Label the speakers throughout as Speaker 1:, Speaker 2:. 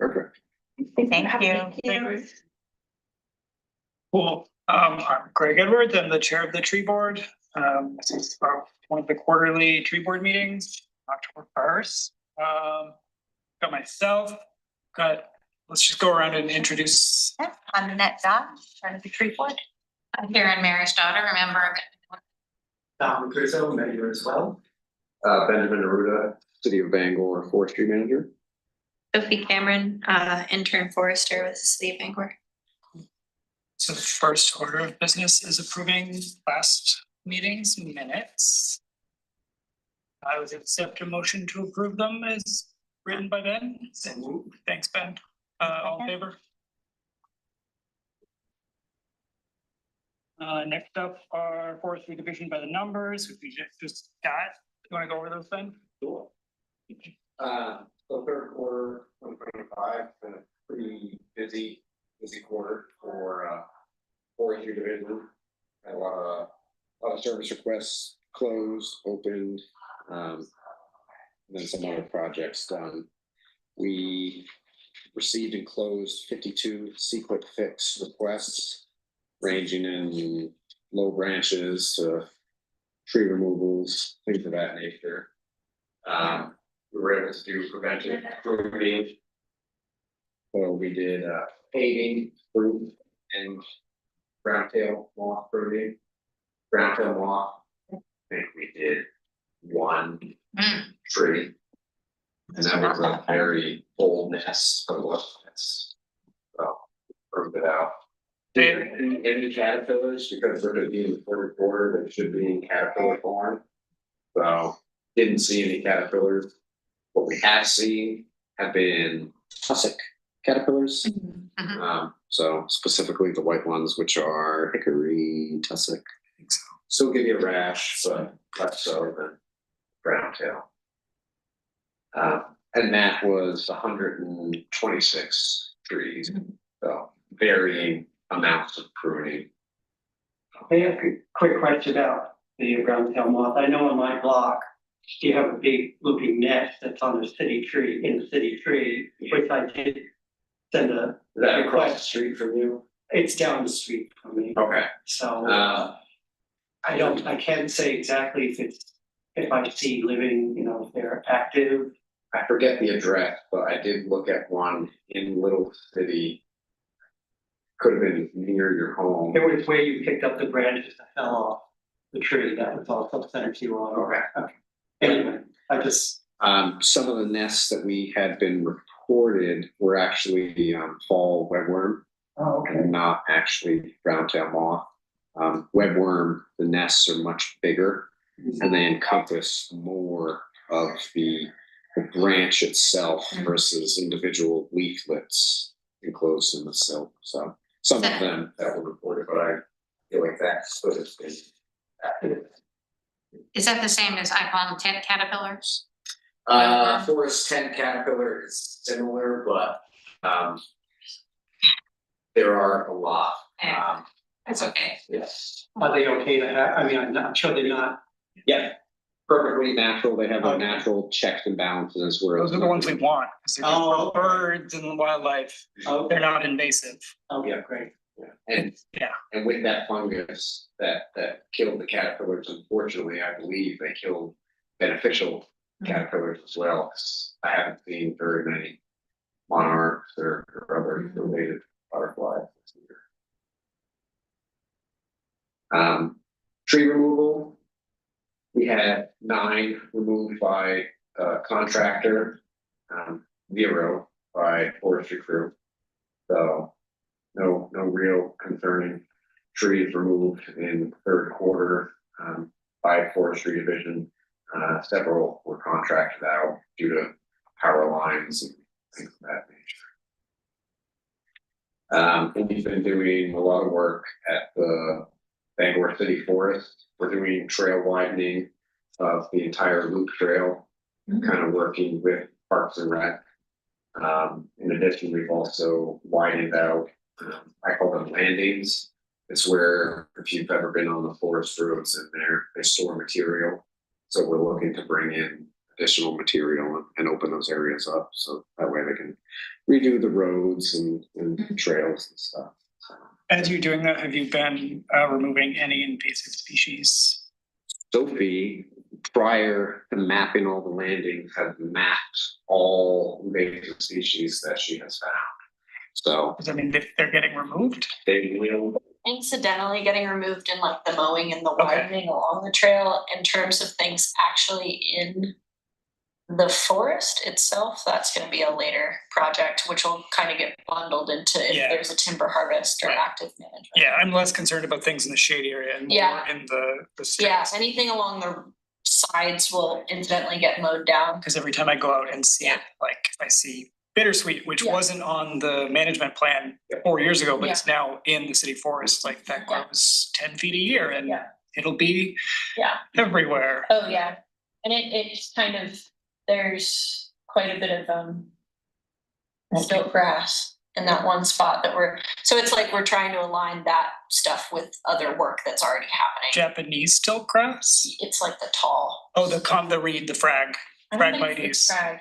Speaker 1: Perfect.
Speaker 2: Thank you.
Speaker 3: Cool. I'm Greg Edwards. I'm the chair of the tree board. This is one of the quarterly tree board meetings, October 1st. Got myself, let's just go around and introduce.
Speaker 2: I'm Annette Dodge, part of the tree board.
Speaker 4: I'm Karen Mary's daughter, a member of it.
Speaker 1: Don Crusoe, member as well. Benjamin Aruda, City of Bangor Forestry Manager.
Speaker 4: Sophie Cameron, intern forester with the City of Bangor.
Speaker 3: So the first order of business is approving last meeting's minutes. I would accept a motion to approve them as written by Ben. Thanks, Ben. All in favor? Next up are forestry division by the numbers, which we just got. You want to go over those, Ben?
Speaker 1: Sure. So third quarter 2025, been a pretty busy quarter for forestry division. Had a lot of service requests closed, opened, and then some other projects done. We received and closed 52 C-clip fix requests, ranging in low branches, tree removals, things of that nature. We were able to do preventive pruning. So we did paving, fruit, and brown-tail moth pruning. Brown-tail moth, I think we did one tree. And that was a very old nest, but it was nest. So pruned it out. Didn't any caterpillars, because they're gonna be in the third quarter, they should be in caterpillar form. So didn't see any caterpillars. What we have seen have been tussock caterpillars. So specifically the white ones, which are hickory, tussock. Still give you a rash, but less so than brown tail. And that was 126 trees. So varying amounts of pruning.
Speaker 5: I have a quick question about the brown tail moth. I know on my block, you have a big looping nest that's on the city tree, which I did send a
Speaker 1: Is that across the street from you?
Speaker 5: It's down the street from me.
Speaker 1: Okay.
Speaker 5: So I can't say exactly if I see living, if they're active.
Speaker 1: I forget the address, but I did look at one in Little City. Could have been near your home.
Speaker 5: It was where you picked up the branches that fell off the tree that was also sent to you on.
Speaker 1: Okay.
Speaker 5: Anyway,
Speaker 1: some of the nests that we had been reported were actually fall webworm.
Speaker 5: Oh, okay.
Speaker 1: And not actually brown tail moth. Webworm, the nests are much bigger and they encompass more of the branch itself versus individual leaflets enclosed in the silk. So some of them that were reported, but I feel like that's what it's been active.
Speaker 4: Is that the same as I call them caterpillars?
Speaker 1: Forest 10 caterpillar is similar, but there are a lot.
Speaker 4: That's okay.
Speaker 1: Yes.
Speaker 5: Are they okay to have? I mean, I'm sure they're not.
Speaker 1: Yeah. Perfectly natural. They have a natural checks and balances where
Speaker 3: Those are the ones we want. 'Cause they're
Speaker 5: Oh,
Speaker 3: for birds and wildlife.
Speaker 5: Oh,
Speaker 3: They're not invasive.
Speaker 5: oh, yeah, great.
Speaker 1: Yeah. And with that fungus that killed the caterpillars, unfortunately, I believe they killed beneficial caterpillars as well. I haven't seen very many monarchs or other related butterflies this year. Tree removal. We had 9 removed by contractor, 0 by forestry crew. So no real concerning trees removed in the third quarter by forestry division. Several were contracted out due to power lines and things of that nature. And we've been doing a lot of work at the Bangor City Forest. We're doing trail widening of the entire loop trail, kind of working with Parks and Rec. In addition, we've also widened out, I call them landings. It's where, if you've ever been on the forest roads in there, they store material. So we're looking to bring in additional material and open those areas up, so that way they can redo the roads and trails and stuff. So,
Speaker 3: As you're doing that, have you been removing any invasive species?
Speaker 1: Sophie, prior to mapping all the landings, had mapped all invasive species that she has found. So
Speaker 3: Does that mean if they're getting removed?
Speaker 1: they will,
Speaker 4: Incidentally getting removed in like the mowing and the
Speaker 3: Okay.
Speaker 4: widening along the trail. In terms of things actually in the forest itself, that's gonna be a later project, which will kind of get bundled into if
Speaker 3: Yeah.
Speaker 4: there's a timber harvest or
Speaker 3: Right.
Speaker 4: active management.
Speaker 3: Yeah, I'm less concerned about things in the shade area and more
Speaker 4: Yeah.
Speaker 3: in the
Speaker 4: Yeah,
Speaker 3: streets.
Speaker 4: anything along the sides will incidentally get mowed down.
Speaker 3: Because every time I go out and see it, like I see bittersweet, which
Speaker 4: Yeah.
Speaker 3: wasn't on the management plan 4 years ago, but it's now in the city forest, like that
Speaker 4: Yeah.
Speaker 3: grows 10 feet a year and
Speaker 4: Yeah.
Speaker 3: it'll be
Speaker 4: Yeah.
Speaker 3: everywhere.
Speaker 4: Oh, yeah. And it's kind of, there's quite a bit of stilt grass in that one spot that so it's like we're trying to align that stuff with other work that's already happening.
Speaker 3: Japanese stilt grass?
Speaker 4: It's like the tall.
Speaker 3: Oh, the reed, the frag.
Speaker 4: I don't think
Speaker 3: Phragmites.
Speaker 4: it's frag.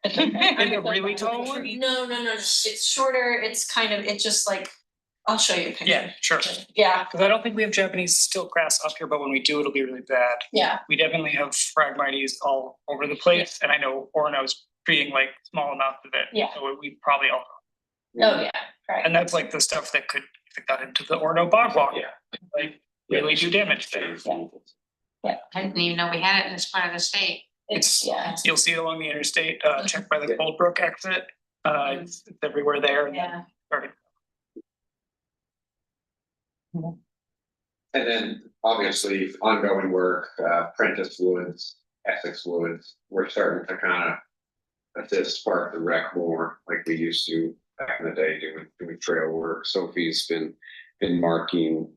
Speaker 3: Is it really tall one?
Speaker 4: No, it's shorter, it's kind of, it's just like, I'll show you a picture.
Speaker 3: Yeah, sure.
Speaker 4: Yeah,
Speaker 3: Because I don't think we have Japanese stilt grass up here, but when we do, it'll be really bad.
Speaker 4: yeah,
Speaker 3: We definitely have Phragmites all over the place, and I know Orono's treating like small amounts of it.
Speaker 4: Yeah.
Speaker 3: So we probably all,
Speaker 4: oh, yeah, right.
Speaker 3: and that's like the stuff that could, if it got into the Orono bog walk,
Speaker 1: yeah.
Speaker 3: like really do damage there.
Speaker 2: I didn't even know we had it in this part of the state.
Speaker 4: It's, yeah,
Speaker 3: You'll see it along the interstate, check by the
Speaker 1: Yeah.
Speaker 3: Cold Brook exit, it's everywhere there. and then-
Speaker 4: yeah.
Speaker 3: Perfect.
Speaker 1: And then obviously ongoing work, Prentice Woods, Essex Woods, we're starting to kind of assist Park and Rec more like we used to back in the day doing trail work. Sophie's been marking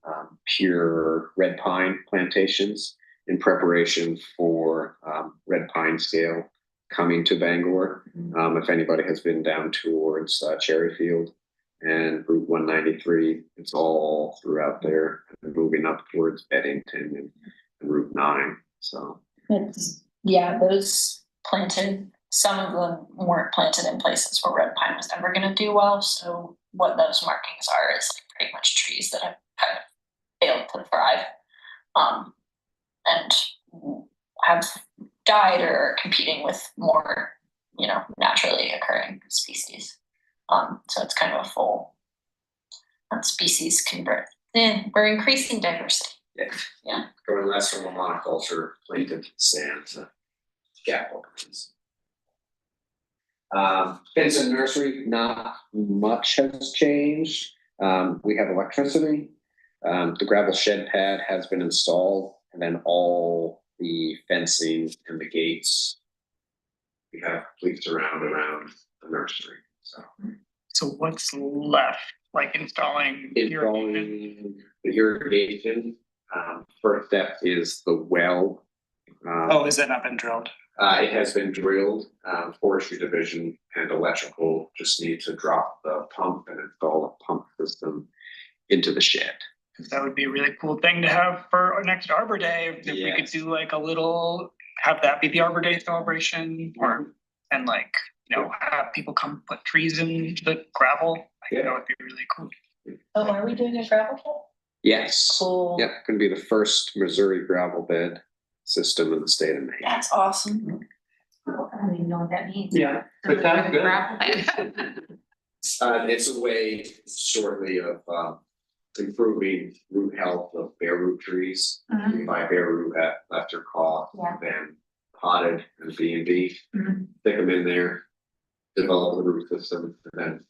Speaker 1: pure red pine plantations in preparation for red pine scale coming to Bangor. If anybody has been down towards Cherryfield and Route 193, it's all throughout there, and moving up towards Beddington and Route 9. So
Speaker 4: It's, yeah, those planted, some of them weren't planted in places where red pine was never gonna do well, so what those markings are is like pretty much trees that have kind of failed to thrive. And have died or are competing with more, naturally occurring species. So it's kind of a full species convert. We're increasing diversity.
Speaker 1: yeah, going less from a monoculture planted sand to scaffold. Benson Nursery, not much has changed. We have electricity. The gravel shed pad has been installed, and then all the fencing and the gates we have complete around the nursery.
Speaker 3: So what's left, like installing irrigation?
Speaker 1: Installing the irrigation. First step is the well.
Speaker 3: Oh, has that not been drilled?
Speaker 1: It has been drilled. Forestry division and electrical just need to drop the pump and install a pump system into the shed.
Speaker 3: 'Cause that would be a really cool thing to have for our next Arbor Day, if we could
Speaker 1: Yes.
Speaker 3: do like a little, have that be the Arbor Day celebration, or, and like, have people come put trees in the gravel. I think that would be really cool.
Speaker 4: Oh, are we doing a gravel pit?
Speaker 1: Yes.
Speaker 4: Cool.
Speaker 1: Yep, gonna be the first Missouri gravel bed system in the state of Maine.
Speaker 4: That's awesome.
Speaker 2: I don't even know what that means.
Speaker 5: Yeah, but that's good.
Speaker 1: It's a way shortly of improving root health of bare root trees.
Speaker 2: Mhm.
Speaker 1: You buy bare root at lesser cost
Speaker 2: Yeah.
Speaker 1: than potted and B&B.
Speaker 2: Mhm.
Speaker 1: Stick them in there, develop the root system, and then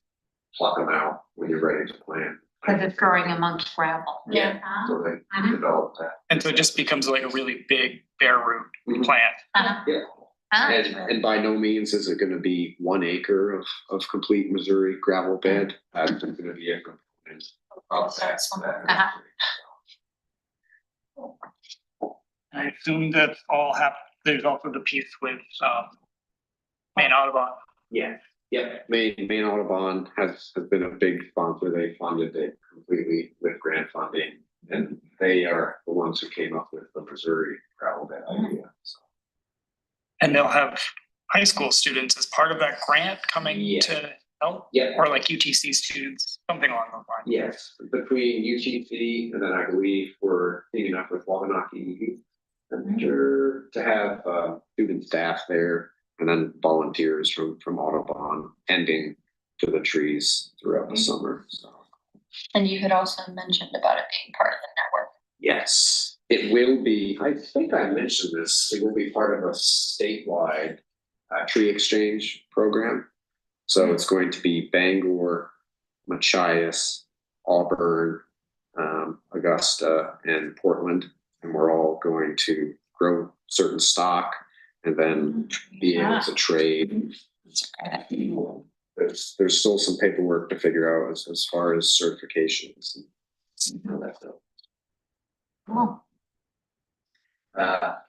Speaker 1: pluck them out when you're ready to plant.
Speaker 2: Cause it's growing amongst gravel.
Speaker 1: Yeah. So they
Speaker 2: Mhm.
Speaker 1: develop that.
Speaker 3: And so it just becomes like a really big bare root
Speaker 1: Mhm.
Speaker 3: plant.
Speaker 2: Uh-huh.
Speaker 1: Yeah.
Speaker 2: Ah,
Speaker 1: And by no means is it gonna be 1 acre of complete Missouri gravel bed. That's gonna be a component of that.
Speaker 2: Uh-huh.
Speaker 3: I assume that all there's also the piece with, Maine Audubon.
Speaker 1: Yeah, Maine Audubon has been a big sponsor. They funded it completely with grant funding. And they are the ones who came up with the Missouri gravel bed idea.
Speaker 3: And they'll have high school students as part of that grant coming
Speaker 1: Yeah.
Speaker 3: to help,
Speaker 1: Yeah,
Speaker 3: or like UTC students, something along those lines.
Speaker 1: yes, between UTC and then I believe we're teaming up with Wabanaki Youth Center to have student staff there and then volunteers from Audubon tending to the trees throughout the summer, so.
Speaker 4: And you had also mentioned about it being part of the network.
Speaker 1: Yes, it will be, I think I mentioned this, it will be part of a statewide tree exchange program. So it's going to be Bangor, Machias, Auburn, Augusta, and Portland. And we're all going to grow certain stock and then be able to trade. There's still some paperwork to figure out as far as certifications and how that goes.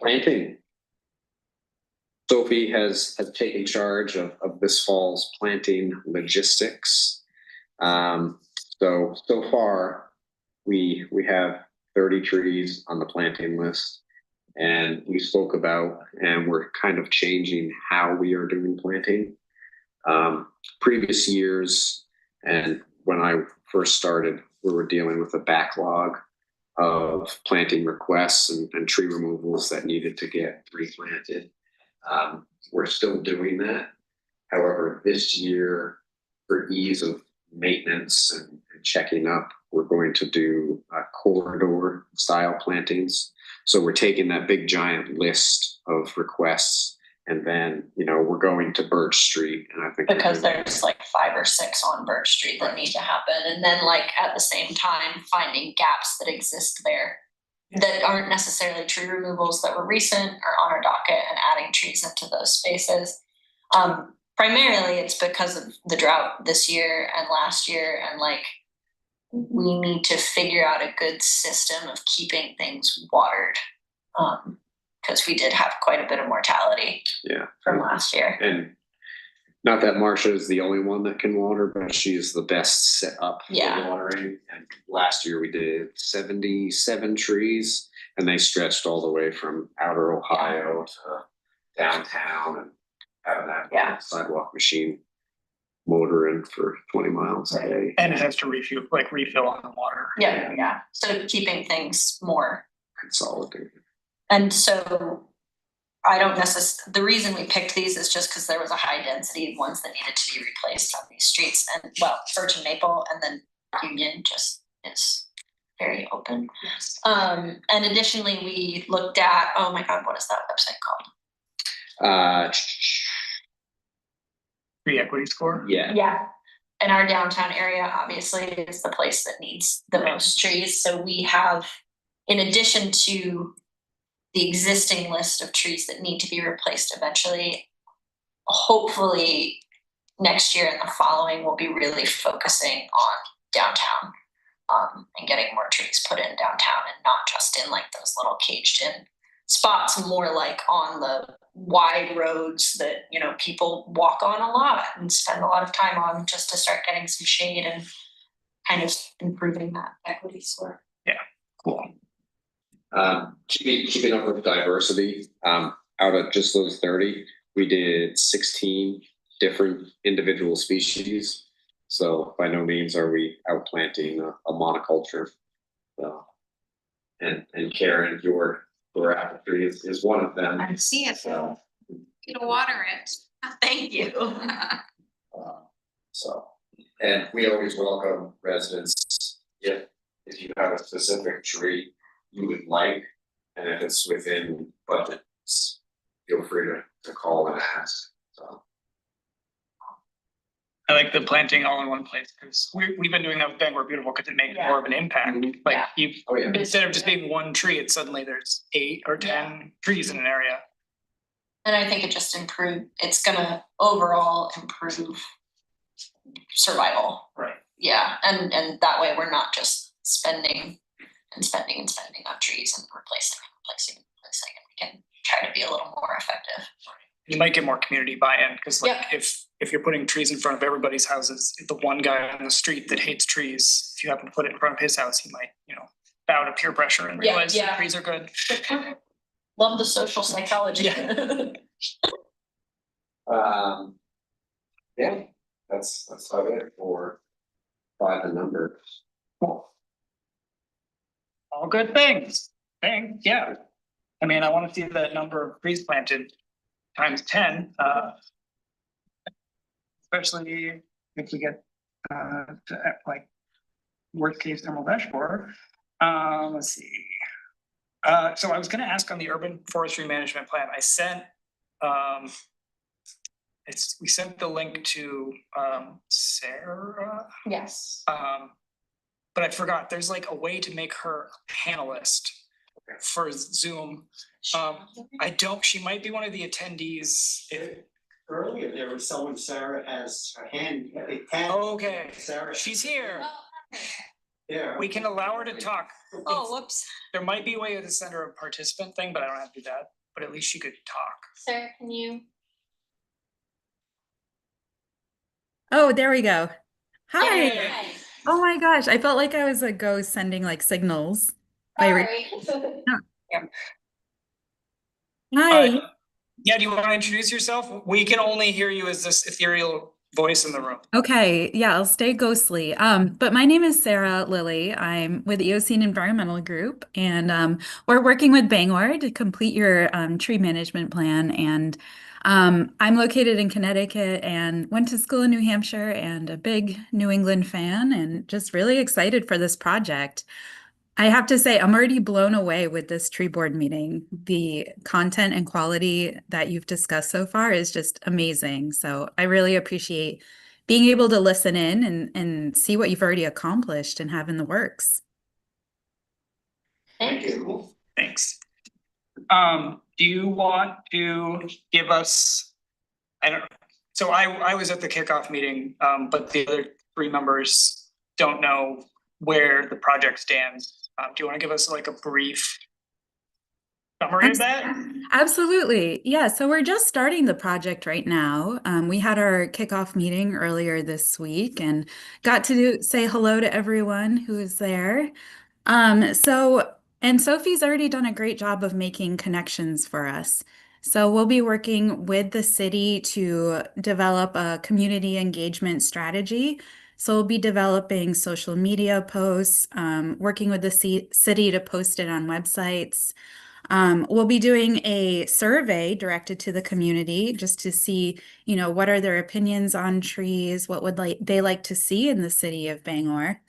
Speaker 1: Planting. Sophie has taken charge of this fall's planting logistics. So far, we have 30 trees on the planting list. And we spoke about, and we're kind of changing how we are doing planting. Previous years, and when I first started, we were dealing with a backlog of planting requests and tree removals that needed to get replanted. We're still doing that. However, this year, for ease of maintenance and checking up, we're going to do corridor style plantings. So we're taking that big giant list of requests and then, we're going to Birch Street. And I think
Speaker 4: Because there's like 5 or 6 on Birch Street that need to happen. And then like at the same time, finding gaps that exist there that aren't necessarily tree removals that were recent or on our docket and adding trees into those spaces. Primarily it's because of the drought this year and last year, and like we need to figure out a good system of keeping things watered. Because we did have quite a bit of mortality from last year.
Speaker 1: And not that Marcia is the only one that can water, but she is the best set up for watering. And last year we did 77 trees, and they stretched all the way from outer Ohio to downtown, and having that sidewalk machine motoring for 20 miles a day.
Speaker 3: And it has to refill on the water.
Speaker 4: Yeah. So keeping things more
Speaker 1: Consolidated.
Speaker 4: And so the reason we picked these is just because there was a high density of ones that needed to be replaced on these streets. And Birch and Maple, and then Union just is very open. And additionally, we looked at, oh my God, what is that website called?
Speaker 3: Tree equity score.
Speaker 4: Yeah. And our downtown area obviously is the place that needs the most trees. So we have, in addition to the existing list of trees that need to be replaced eventually, hopefully next year and the following, we'll be really focusing on downtown, and getting more trees put in downtown, and not just in like those little caged in spots, more like on the wide roads that, people walk on a lot and spend a lot of time on, just to start getting some shade and kind of improving that equity score.
Speaker 3: Yeah, cool.
Speaker 1: Keeping up with diversity, out of just those 30, we did 16 different individual species. So by no means are we outplanting a monoculture. So, and Karen, your apple tree is one of them.
Speaker 2: I see it.
Speaker 1: So,
Speaker 2: You to water it.
Speaker 4: Thank you.
Speaker 1: And we always welcome residents if you have a specific tree you would like, and if it's within budgets, feel free to call and ask. So.
Speaker 3: I like the planting all in one place, because we've been doing that with Bangor Beautiful because it makes more of an impact. Like instead of just being one tree, it's suddenly there's 8 or 10 trees in an area.
Speaker 4: And I think it just it's gonna overall improve survival.
Speaker 3: Right.
Speaker 4: Yeah, and that way we're not just spending on trees and replacing. We can try to be a little more effective.
Speaker 3: You might get more community buy-in, because if you're putting trees in front of everybody's houses, the one guy on the street that hates trees, if you happen to put it in front of his house, he might, bow to peer pressure and realize the trees are good.
Speaker 4: Love the social psychology.
Speaker 1: Yeah, that's about it for by the numbers.
Speaker 3: All good things. Yeah. I mean, I want to see that number of trees planted times 10, especially if we get to like worst case thermal dashboard. Let's see. So I was gonna ask on the urban forestry management plan, I sent we sent the link to Sarah.
Speaker 4: Yes.
Speaker 3: But I forgot, there's like a way to make her a panelist for Zoom. She might be one of the attendees.
Speaker 5: Earlier, there was someone, Sarah has her hand.
Speaker 3: Okay,
Speaker 5: Sarah.
Speaker 3: she's here.
Speaker 5: Yeah.
Speaker 3: We can allow her to talk.
Speaker 4: Oh, whoops.
Speaker 3: There might be a way to send her a participant thing, but I don't have to do that. But at least she could talk.
Speaker 4: Sarah, can you?
Speaker 6: Oh, there we go. Hi.
Speaker 3: Hey.
Speaker 6: Oh my gosh. I felt like I was a ghost sending like signals. Hi.
Speaker 3: Yeah, do you want to introduce yourself? We can only hear you as this ethereal voice in the room.
Speaker 6: Okay. Yeah, I'll stay ghostly. But my name is Sarah Lilly. I'm with Eocene Environmental Group, and we're working with Bangor to complete your tree management plan. And I'm located in Connecticut and went to school in New Hampshire and a big New England fan and just really excited for this project. I have to say, I'm already blown away with this tree board meeting. The content and quality that you've discussed so far is just amazing. So I really appreciate being able to listen in and see what you've already accomplished and have in the works.
Speaker 4: Thank you.
Speaker 3: Thanks. Do you want to give us, so I was at the kickoff meeting, but the other 3 members don't know where the project stands. Do you want to give us like a brief summary of that?
Speaker 6: Absolutely. Yeah. So we're just starting the project right now. We had our kickoff meeting earlier this week and got to say hello to everyone who is there. And Sophie's already done a great job of making connections for us. So we'll be working with the city to develop a community engagement strategy. So we'll be developing social media posts, working with the city to post it on websites. We'll be doing a survey directed to the community just to see, what are their opinions on trees, what would they like to see in the city of Bangor.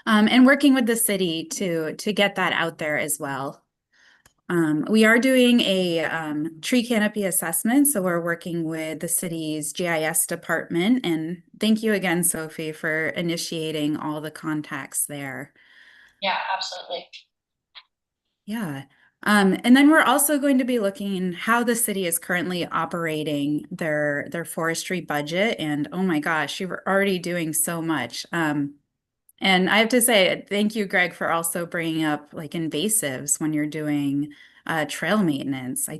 Speaker 6: And working with the city to get that out there as well. We are doing a tree canopy assessment, so we're working with the city's GIS department. And thank you again, Sophie, for initiating all the contacts there.
Speaker 4: Yeah, absolutely.
Speaker 6: Yeah. And then we're also going to be looking how the city is currently operating their forestry budget. And oh my gosh, you're already doing so much. And I have to say, thank you, Greg, for also bringing up like invasives when you're doing trail maintenance.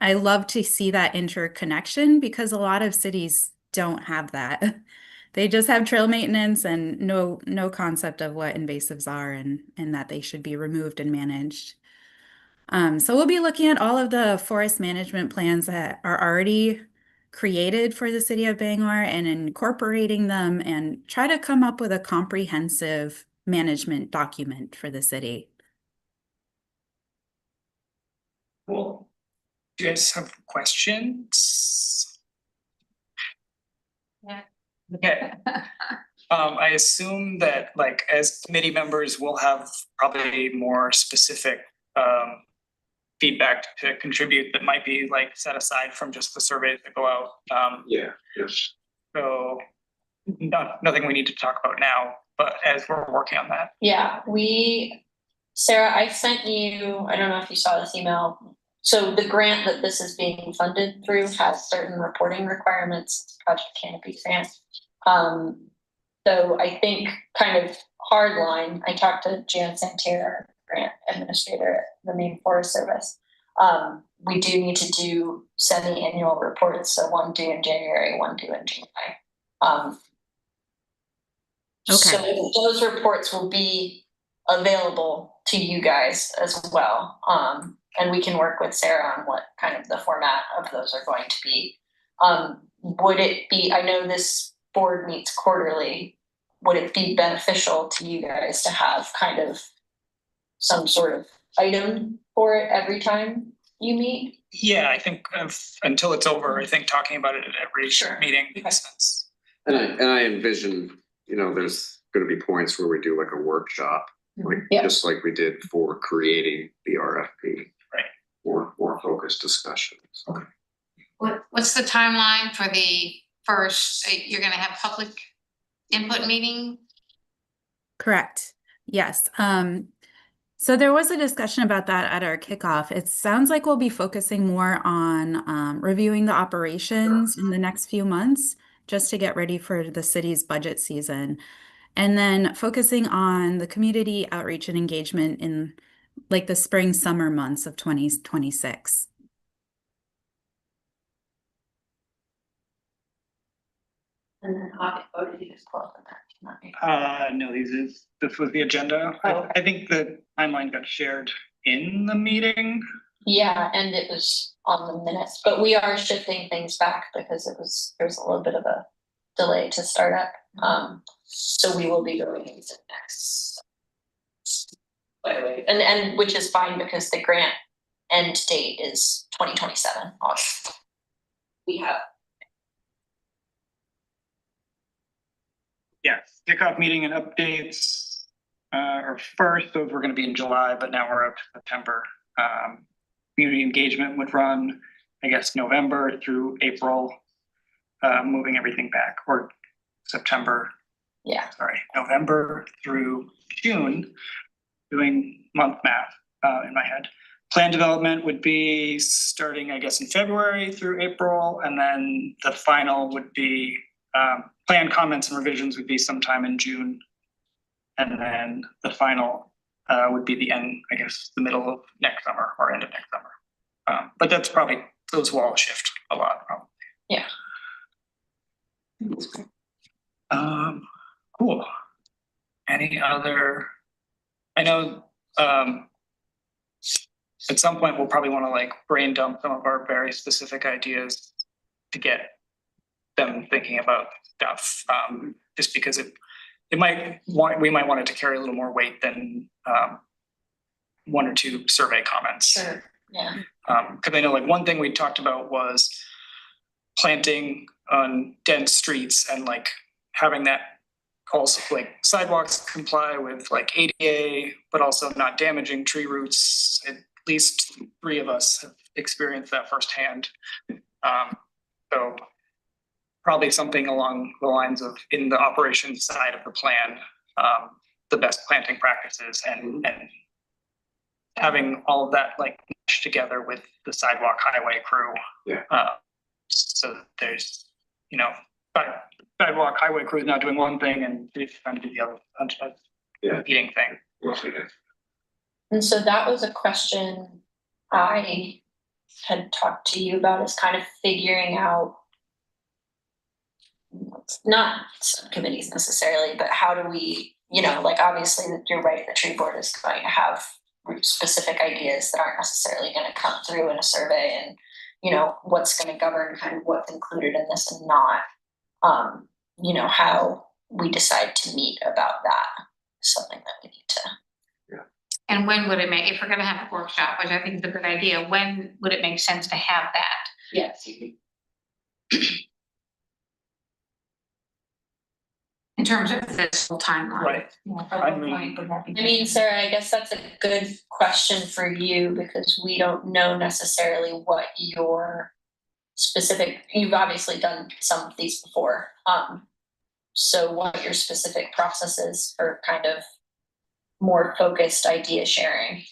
Speaker 6: I love to see that interconnection because a lot of cities don't have that. They just have trail maintenance and no concept of what invasives are and that they should be removed and managed. So we'll be looking at all of the forest management plans that are already created for the city of Bangor and incorporating them and try to come up with a comprehensive management document for the city.
Speaker 3: Cool. Do you guys have questions?
Speaker 2: Yeah.
Speaker 3: Okay. I assume that like as committee members, we'll have probably more specific feedback to contribute that might be like set aside from just the surveys that go out.
Speaker 1: Yeah, yes.
Speaker 3: So nothing we need to talk about now, but as we're working on that.
Speaker 4: Yeah, Sarah, I sent you, I don't know if you saw this email. So the grant that this is being funded through has certain reporting requirements, Project Canopy grant. So I think kind of hard line, I talked to Jan Santier, grant administrator at the Maine Forest Service. We do need to do semi-annual reports, so one due in January, one due in July. So those reports will be available to you guys as well. and we can work with Sarah on what kind of the format of those are going to be. Would it be, I know this board meets quarterly, would it be beneficial to you guys to have kind of some sort of item for it every time you meet?
Speaker 3: Yeah, I think until it's over, I think talking about it at every
Speaker 4: Sure.
Speaker 3: meeting
Speaker 4: Okay.
Speaker 3: makes sense.
Speaker 1: And I envision, there's gonna be points where we do like a workshop, like,
Speaker 4: Yeah.
Speaker 1: just like we did for creating the RFP.
Speaker 3: Right.
Speaker 1: More focused discussions.
Speaker 2: What's the timeline for the first, you're gonna have public input meeting?
Speaker 6: Correct. Yes. So there was a discussion about that at our kickoff. It sounds like we'll be focusing more on reviewing the operations in the next few months, just to get ready for the city's budget season. And then focusing on the community outreach and engagement in like the spring, summer months of 2026.
Speaker 4: And then did you just pull up the map?
Speaker 3: No, this was the agenda.
Speaker 4: Oh.
Speaker 3: I think the timeline got shared in the meeting.
Speaker 4: Yeah, and it was on the minutes, but we are shifting things back because there was a little bit of a delay to start up. So we will be going into next. And which is fine because the grant end date is 2027 August. We have.
Speaker 3: Yeah, kickoff meeting and updates are first, those were gonna be in July, but now we're up to September. Community engagement would run, I guess, November through April, moving everything back, or September,
Speaker 4: Yeah,
Speaker 3: November through June, doing month math in my head. Plan development would be starting, I guess, in February through April, and then the final would be plan comments and revisions would be sometime in June. And then the final would be the end, I guess, the middle of next summer or end of next summer. But that's probably, those will all shift a lot, probably.
Speaker 4: Yeah.
Speaker 3: Cool. Any other, I know, at some point we'll probably want to like brain dump some of our very specific ideas to get them thinking about stuff, just because we might want it to carry a little more weight than one or two survey comments.
Speaker 4: sure, yeah.
Speaker 3: Because I know like one thing we talked about was planting on dense streets and like having that also like sidewalks comply with like ADA, but also not damaging tree roots. At least 3 of us have experienced that firsthand. So probably something along the lines of in the operations side of the plan, the best planting practices and having all of that like meshed together with the sidewalk highway crew.
Speaker 1: Yeah.
Speaker 3: So that there's, sidewalk highway crew is not doing one thing and they're trying to do the other,
Speaker 1: Yeah.
Speaker 3: competing thing.
Speaker 4: And so that was a question I had talked to you about, is kind of figuring out, not subcommittees necessarily, but how do we, like obviously you're right, the tree board is going to have specific ideas that aren't necessarily going to come through in a survey, and what's going to govern kind of what's included in this and not. How we decide to meet about that is something that we need to.
Speaker 2: And when would it make, if we're gonna have a workshop, which I think is a good idea, when would it make sense to have that?
Speaker 4: Yes.
Speaker 2: In terms of this whole timeline?
Speaker 3: Right.
Speaker 4: I mean, Sarah, I guess that's a good question for you, because we don't know necessarily what your specific, you've obviously done some of these before. So what your specific process is for kind of more focused idea sharing,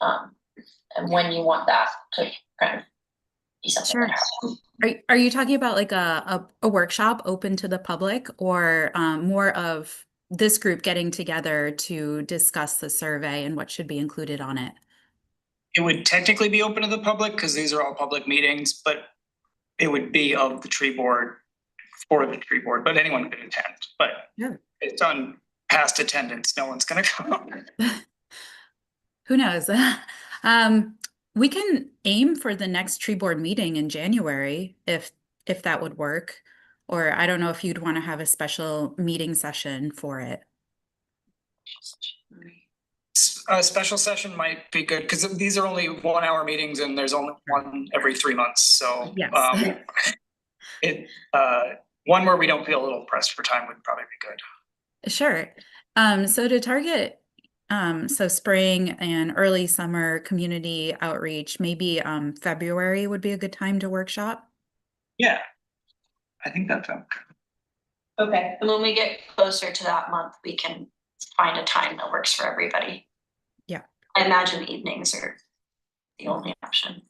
Speaker 4: and when you want that to kind of be something
Speaker 6: Sure.
Speaker 4: that happens.
Speaker 6: Are you talking about like a workshop open to the public, or more of this group getting together to discuss the survey and what should be included on it?
Speaker 3: It would technically be open to the public because these are all public meetings, but it would be of the tree board, for the tree board, but anyone could attend. But
Speaker 6: Yeah.
Speaker 3: it's on past attendance, no one's gonna come.
Speaker 6: Who knows? We can aim for the next tree board meeting in January if that would work. Or I don't know if you'd want to have a special meeting session for it.
Speaker 3: A special session might be good, because these are only 1 hour meetings and there's only one every 3 months, so.
Speaker 6: Yes.
Speaker 3: One where we don't feel a little pressed for time would probably be good.
Speaker 6: Sure. So to target so spring and early summer community outreach, maybe February would be a good time to workshop.
Speaker 3: Yeah. I think that sounds good.
Speaker 4: Okay, and when we get closer to that month, we can find a time that works for everybody.
Speaker 6: Yeah.
Speaker 4: I imagine evenings are the only option.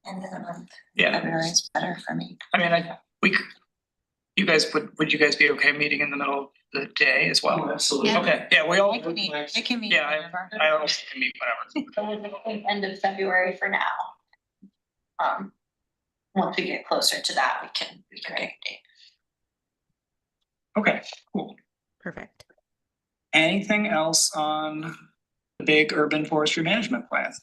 Speaker 7: End of the month,
Speaker 3: Yeah,
Speaker 7: February is better for me.
Speaker 3: I mean, you guys, would you guys be okay meeting in the middle of the day as well?
Speaker 5: Oh, absolutely.
Speaker 2: Yeah.
Speaker 3: Okay, yeah, we all,
Speaker 7: I can meet
Speaker 3: Yeah,
Speaker 7: whenever.
Speaker 3: I also can meet whenever.
Speaker 4: So we're thinking end of February for now. Once we get closer to that, we can pick a date.
Speaker 3: Okay, cool.
Speaker 6: Perfect.
Speaker 3: Anything else on the big urban forestry management plan?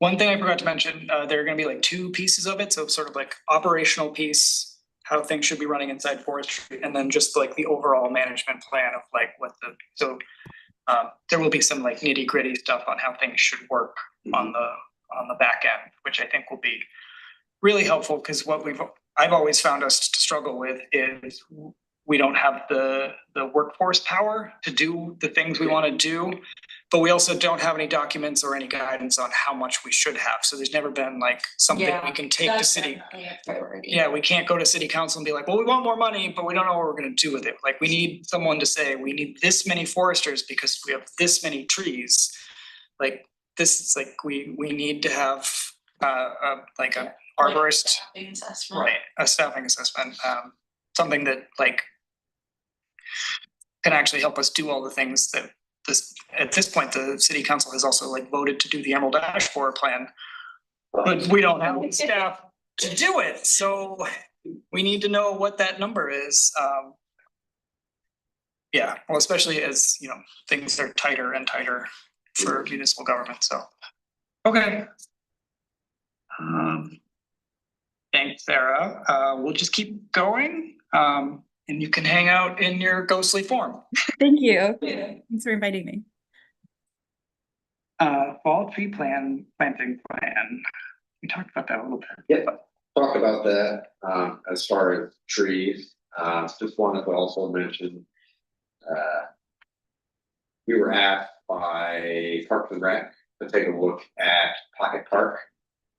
Speaker 3: One thing I forgot to mention, there are gonna be like 2 pieces of it, so sort of like operational piece, how things should be running inside forestry, and then just like the overall management plan of like there will be some like nitty gritty stuff on how things should work on the back end, which I think will be really helpful, because I've always found us to struggle with is we don't have the workforce power to do the things we want to do, but we also don't have any documents or any guidance on how much we should have. So there's never been like something we can take to city. Yeah, we can't go to city council and be like, well, we want more money, but we don't know what we're gonna do with it. Like, we need someone to say, we need this many foresters because we have this many trees. Like, this is like, we need to have like a arborist, right, a staffing assessment, something that like can actually help us do all the things that at this point, the city council has also like voted to do the Emerald Ash Borer plan. But we don't have the staff to do it, so we need to know what that number is. Yeah, well, especially as, you know, things are tighter and tighter for municipal government, so. Okay. Thanks, Sarah. We'll just keep going. And you can hang out in your ghostly form.
Speaker 6: Thank you. Thanks for inviting me.
Speaker 3: Fall tree planting plan. We talked about that a little bit.
Speaker 1: Yeah, talk about that, as far as trees, just wanted to also mention, we were asked by Parks and Rec to take a look at Pocket Park.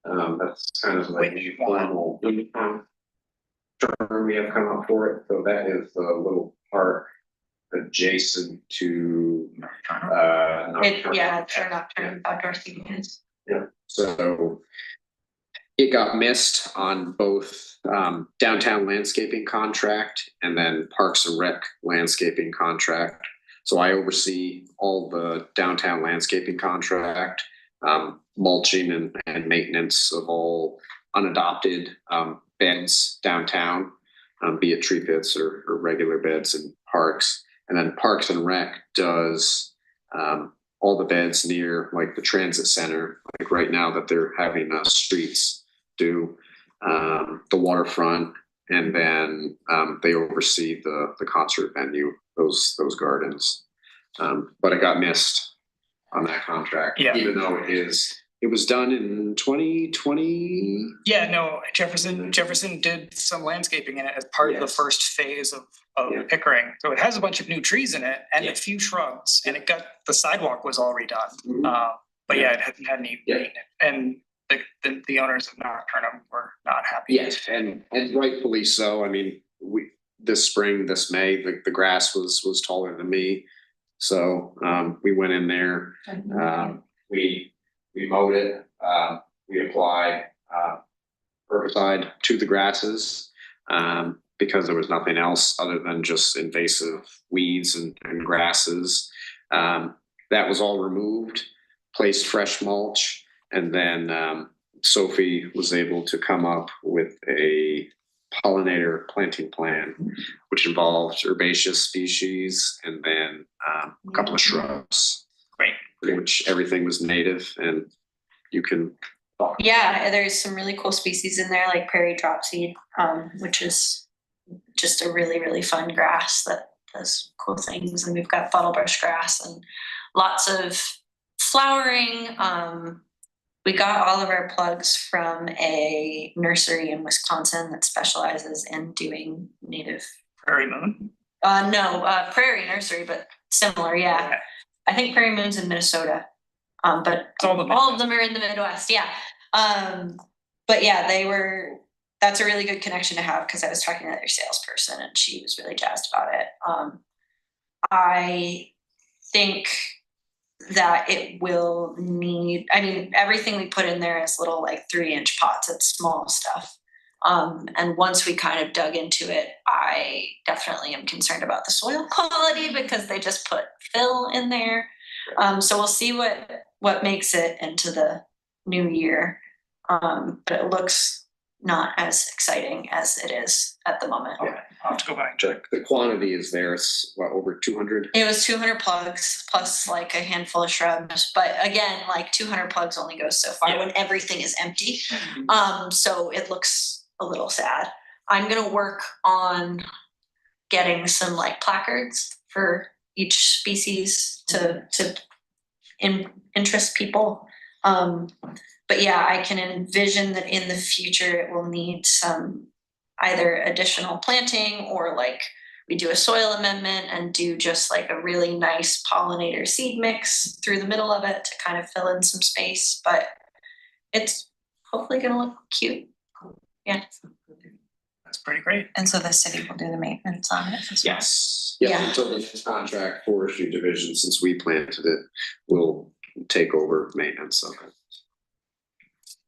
Speaker 1: That's kind of like a formal term we have come up for it, so that is a little park adjacent to,
Speaker 4: Nocturne outdoor themes.
Speaker 1: Yeah, so it got missed on both downtown landscaping contract and then Parks and Rec landscaping contract. So I oversee all the downtown landscaping contract, mulching and maintenance of all unadopted beds downtown, be it tree pits or regular beds in parks. And then Parks and Rec does all the beds near like the transit center, like right now that they're having streets do, the waterfront, and then they oversee the concert venue, those gardens. But it got missed on that contract,
Speaker 3: Yeah.
Speaker 1: even though it was done in 2020.
Speaker 3: Yeah, no, Jefferson did some landscaping in it as part of the
Speaker 1: Yes.
Speaker 3: first phase of
Speaker 1: Yeah.
Speaker 3: Pickering. So it has a bunch of new trees in it and
Speaker 1: Yeah.
Speaker 3: a few shrubs, and the sidewalk was all redone.
Speaker 1: Mhm.
Speaker 3: But yeah, it hadn't had any
Speaker 1: Yeah.
Speaker 3: maintenance, and the owners of Nocturne were not happy.
Speaker 1: Yes, and rightfully so. I mean, this spring, this May, the grass was taller than me. So we went in there, we mowed it, we applied herbicide to the grasses because there was nothing else other than just invasive weeds and grasses. That was all removed, placed fresh mulch, and then Sophie was able to come up with a pollinator planting plan, which involved herbaceous species and then a couple of shrubs.
Speaker 3: Great.
Speaker 8: pretty much everything was native and you can talk.
Speaker 4: Yeah, there's some really cool species in there, like prairie dropseed, which is just a really, really fun grass that does cool things. And we've got bottlebrush grass and lots of flowering. We got all of our plugs from a nursery in Wisconsin that specializes in doing native.
Speaker 3: Prairie Moon.
Speaker 4: No, Prairie Nursery, but similar, yeah. I think Prairie Moon's in Minnesota, but all of them are in the Midwest, yeah. But yeah, that's a really good connection to have because I was talking to their salesperson and she was really jazzed about it. I think that it will need, I mean, everything we put in there is little like 3-inch pots. It's small stuff. And once we kind of dug into it, I definitely am concerned about the soil quality because they just put fill in there. So we'll see what makes it into the new year. But it looks not as exciting as it is at the moment.
Speaker 3: Okay, I'll have to go back and check.
Speaker 8: Check. The quantity is there. It's what, over 200?
Speaker 4: It was 200 plugs plus like a handful of shrubs. But again, like 200 plugs only goes so far when everything is empty. So it looks a little sad. I'm gonna work on getting some like placards for each species to interest people. But yeah, I can envision that in the future it will need some either additional planting or like we do a soil amendment and do just like a really nice pollinator seed mix through the middle of it to kind of fill in some space. But it's hopefully gonna look cute. Yeah.
Speaker 3: That's pretty great.
Speaker 7: And so the city will do the maintenance on it as well?
Speaker 8: Yes.
Speaker 4: Yeah.
Speaker 8: Yeah, until the next contract forestry division, since we planted it, will take over maintenance of it.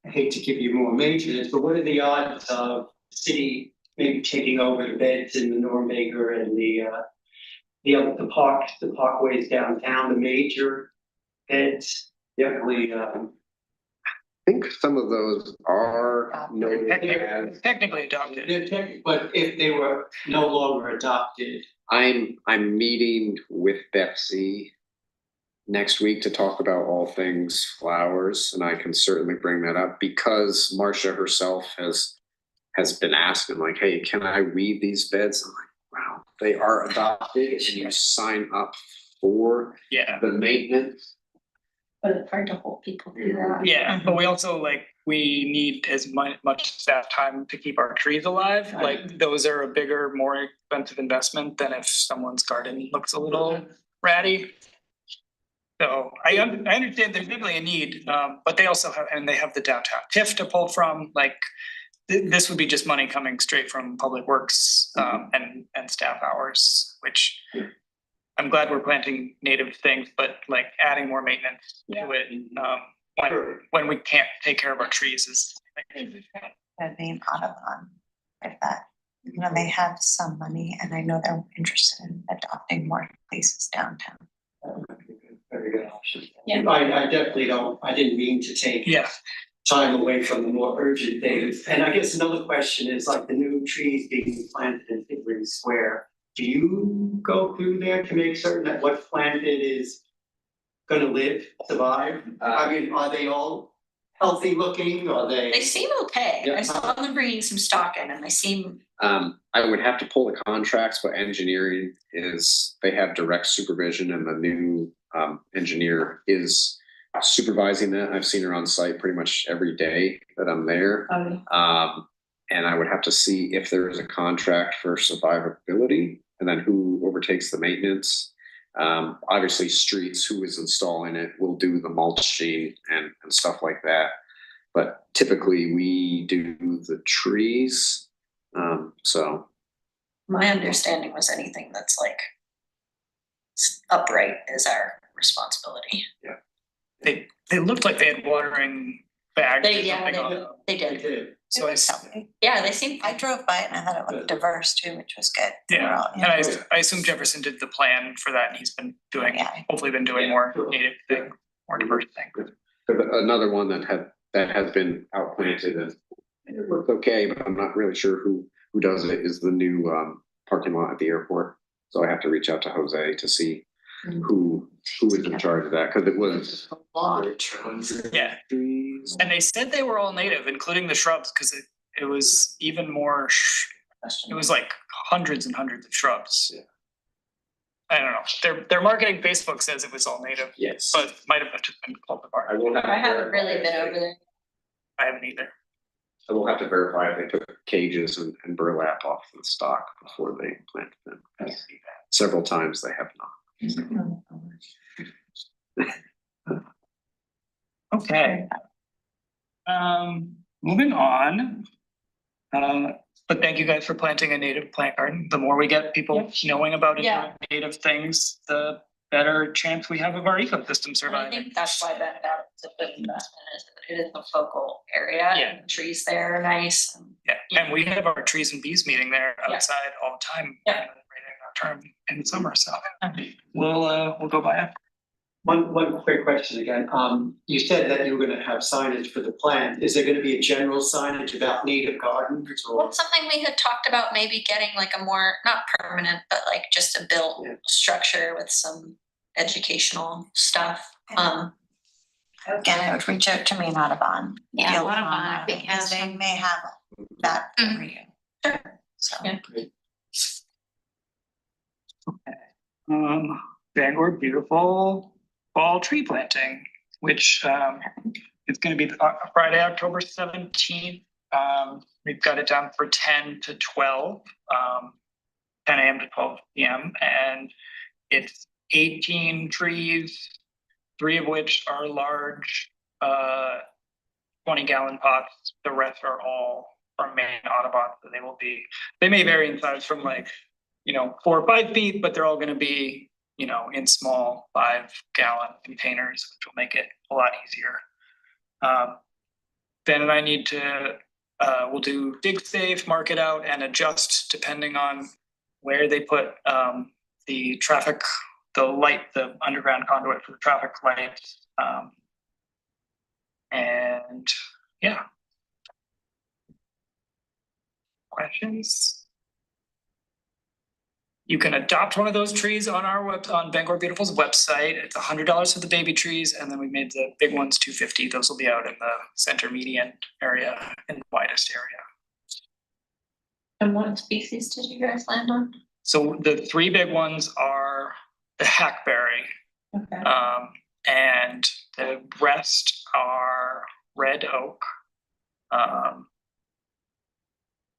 Speaker 5: I hate to give you more maintenance, but what are the odds of the city maybe taking over the beds in the Normager and the parkways downtown, the major beds? Definitely,
Speaker 8: I think some of those are noted as,
Speaker 3: Technically adopted.
Speaker 5: but if they were no longer adopted,
Speaker 8: I'm meeting with Betsy next week to talk about all things flowers, and I can certainly bring that up because Marcia herself has been asking like, hey, can I weed these beds? I'm like, wow, they are adopted and you sign up for
Speaker 3: Yeah.
Speaker 8: the maintenance.
Speaker 4: But it's hard to hold people to that.
Speaker 3: Yeah, but we also we need as much staff time to keep our trees alive. Like those are a bigger, more expensive investment than if someone's garden looks a little ratty. So I understand there's definitely a need, but they also have the downtown TIF to pull from. Like this would be just money coming straight from Public Works and staff hours, which I'm glad we're planting native things, but like adding more maintenance to it when we can't take care of our trees is.
Speaker 7: That being Audubon, if that, they have some money and I know they're interested in adopting more places downtown.
Speaker 5: very good option.
Speaker 4: Yeah.
Speaker 5: I definitely don't, I didn't mean to take time away from the more urgent things. And I guess another question is like the new trees being planted in Pickering Square. Do you go through there to make certain that what's planted is gonna live, survive? I mean, are they all healthy looking? Are
Speaker 4: They seem okay.
Speaker 8: Yeah.
Speaker 4: I saw them bringing some stock in and they seem,
Speaker 8: I would have to pull the contracts, but engineering they have direct supervision and the new engineer is supervising that. I've seen her on site pretty much every day that I'm there. And I would have to see if there is a contract for survivability and then who overtakes the maintenance. Obviously streets, who is installing it will do the mulching and stuff like that. But typically we do the trees. So
Speaker 4: my understanding was anything that's like upright is our responsibility.
Speaker 3: They looked like they had watering bags. or something on them.
Speaker 4: They did.
Speaker 3: So I
Speaker 4: Yeah, they seem,
Speaker 7: I drove by it and I thought it looked diverse too, which was good. They were all,
Speaker 3: and I assume Jefferson did the plan for that and he's been doing, hopefully been doing more native thing, more diverse thing.
Speaker 8: another one that has been outplanted and it looked okay, but I'm not really sure who does it, is the new parking lot at the airport. So I have to reach out to Jose to see who who was in charge of that? Cause it was.
Speaker 4: A lot.
Speaker 3: Yeah.
Speaker 8: Trees.
Speaker 3: And they said they were all native, including the shrubs, because it was even more, it was like hundreds and hundreds of shrubs.
Speaker 8: Yeah.
Speaker 3: I don't know, their marketing Facebook says it was all native,
Speaker 8: Yes.
Speaker 3: but might have just been cultivar.
Speaker 1: I will have. to
Speaker 4: I haven't
Speaker 1: verify
Speaker 4: really
Speaker 1: if
Speaker 4: been
Speaker 1: they-
Speaker 4: over there.
Speaker 3: I haven't either.
Speaker 8: I will have to verify if they took cages and burlap off the stock before they planted them. Several times they have not.
Speaker 3: Okay. Moving on. But thank you guys for planting a native plant garden. The more we get people knowing about
Speaker 4: Yeah.
Speaker 3: native things, the better chance we have of our ecosystem
Speaker 4: And I
Speaker 3: surviving.
Speaker 4: think that's why that is a good investment, is that it is a focal area,
Speaker 3: Yeah.
Speaker 4: and the trees there are nice.
Speaker 3: Yeah, and we have our trees and bees meeting there
Speaker 4: Yeah.
Speaker 3: outside all the time.
Speaker 4: Yeah.
Speaker 3: Right in our term in summer, so we'll go by it.
Speaker 5: One quick question again. You said that you were gonna have signage for the plant. Is there gonna be a general signage about native gardens or?
Speaker 4: Well, something we had talked about, maybe getting like a more, not permanent, but like just a built
Speaker 5: Yeah.
Speaker 4: structure with some educational stuff.
Speaker 7: Again, I would reach out to Maine Audubon.
Speaker 2: Yeah,
Speaker 7: Field
Speaker 2: Audubon,
Speaker 7: Farm,
Speaker 2: I think, has
Speaker 7: because they
Speaker 2: some.
Speaker 7: may have that for
Speaker 2: Mhm.
Speaker 7: you.
Speaker 4: Sure.
Speaker 7: So.
Speaker 4: Yeah.
Speaker 3: Bangor Beautiful Fall Tree Planting, which is gonna be Friday, October 17th. We've got it down for 10 to 12, 10 AM to 12 PM, and it's 18 trees, 3 of which are large 20-gallon pots. The rest are all from Maine Audubon, so they may vary in size from like, 4 or 5 feet, but they're all gonna be, in small 5-gallon containers, which will make it a lot easier. Ben and I need to, we'll do dig safe, mark it out, and adjust depending on where they put the traffic, the underground conduit for the traffic lights. And yeah. Questions? You can adopt one of those trees on on Bangor Beautiful's website. It's $100 for the baby trees, and then we made the big ones $250. Those will be out in the center median area and the widest area.
Speaker 4: And what species did you guys land on?
Speaker 3: So the 3 big ones are the hackberry,
Speaker 4: Okay.
Speaker 3: and the rest are red oak,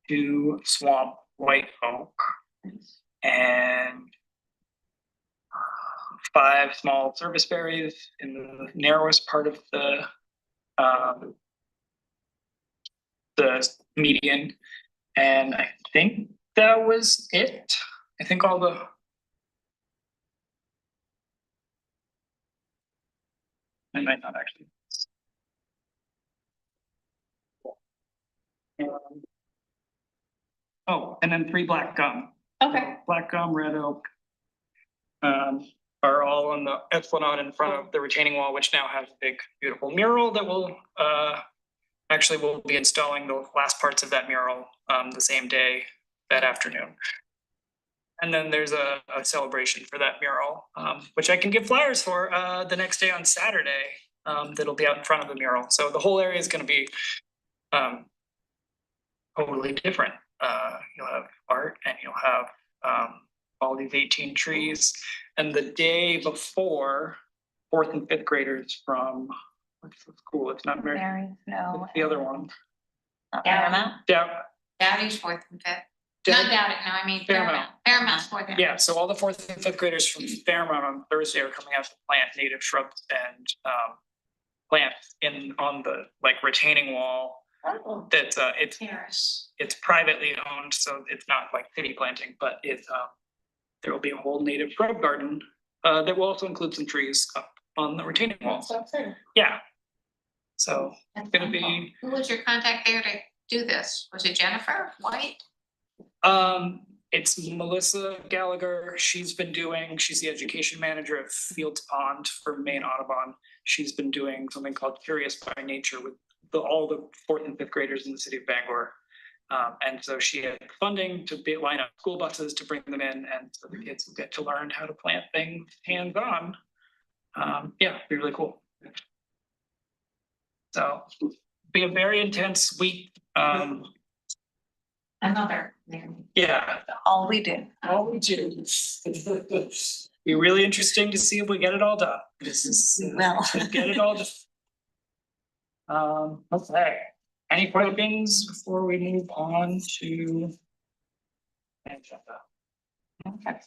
Speaker 3: 2 swamp white oak, and 5 small service berries in the narrowest part of the median. And I think that was it. I think all the I might not actually. Oh, and then 3 black gum.
Speaker 4: Okay.
Speaker 3: Black gum, red oak. Are all on the esplanade in front of the retaining wall, which now has a big, beautiful mural that will actually we'll be installing the last parts of that mural the same day that afternoon. And then there's a celebration for that mural, which I can give flyers for the next day on Saturday. That'll be out in front of the mural. So the whole area is going to be totally different. You'll have art and you'll have all these 18 trees. And the day before, 4th and 5th graders from, what's the school? It's not Mary,
Speaker 7: Mary, no.
Speaker 3: it's the other one.
Speaker 7: Not
Speaker 2: Yeah.
Speaker 7: Paramount?
Speaker 2: Dowdy's 4th and 5th. Not Dowdy, no, I mean
Speaker 3: Fairmount.
Speaker 2: Fairmount's 4th and 5th.
Speaker 3: Yeah, so all the 4th and 5th graders from Fairmount on Thursday are coming out to plant native shrubs and plants on the retaining wall.
Speaker 4: Oh.
Speaker 3: That's it's
Speaker 2: Terrace.
Speaker 3: it's privately owned, so it's not like city planting, but it's there will be a whole native shrub garden that will also include some trees up on the retaining wall.
Speaker 4: So exciting.
Speaker 3: Yeah. So it's gonna be
Speaker 2: Who was your contact there to do this? Was it Jennifer White?
Speaker 3: it's Melissa Gallagher. She's the education manager at Fields Pond for Maine Audubon. She's been doing something called Curious by Nature with all the 4th and 5th graders in the city of Bangor. And so she had funding to line up school buses to bring them in, and so the kids will get to learn how to plant things hands-on. Yeah, be really cool. So, be a very intense week.
Speaker 2: Another.
Speaker 3: Yeah,
Speaker 7: All we do.
Speaker 3: all we do. Be really interesting to see if we get it all done. This is
Speaker 7: Well.
Speaker 3: get it all done. Okay. Any further things before we move on to agenda? Okay.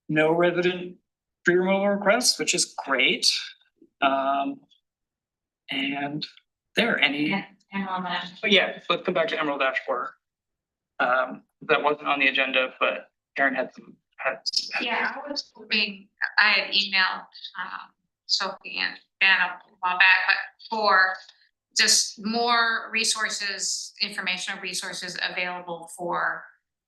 Speaker 3: No resident tree removal requests, which is great. And there any, but yeah, let's come back to Emerald Ash Borer. That wasn't on the agenda, but Karen had some.
Speaker 2: Yeah, I was hoping, I had emailed Sophie and Ben a while back, but for just more resources, informational resources available for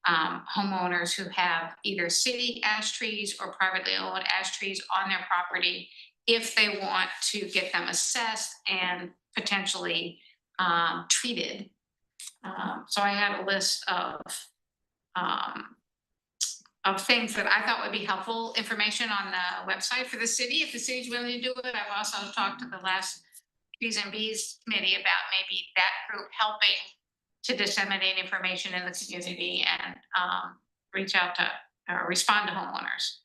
Speaker 2: homeowners who have either city ash trees or privately owned ash trees on their property, if they want to get them assessed and potentially treated. So I had a list of things that I thought would be helpful information on the website for the city, if the city's willing to do it. I've also talked to the last Trees and Bees committee about maybe that group helping to disseminate information in the community and reach out to or respond to homeowners.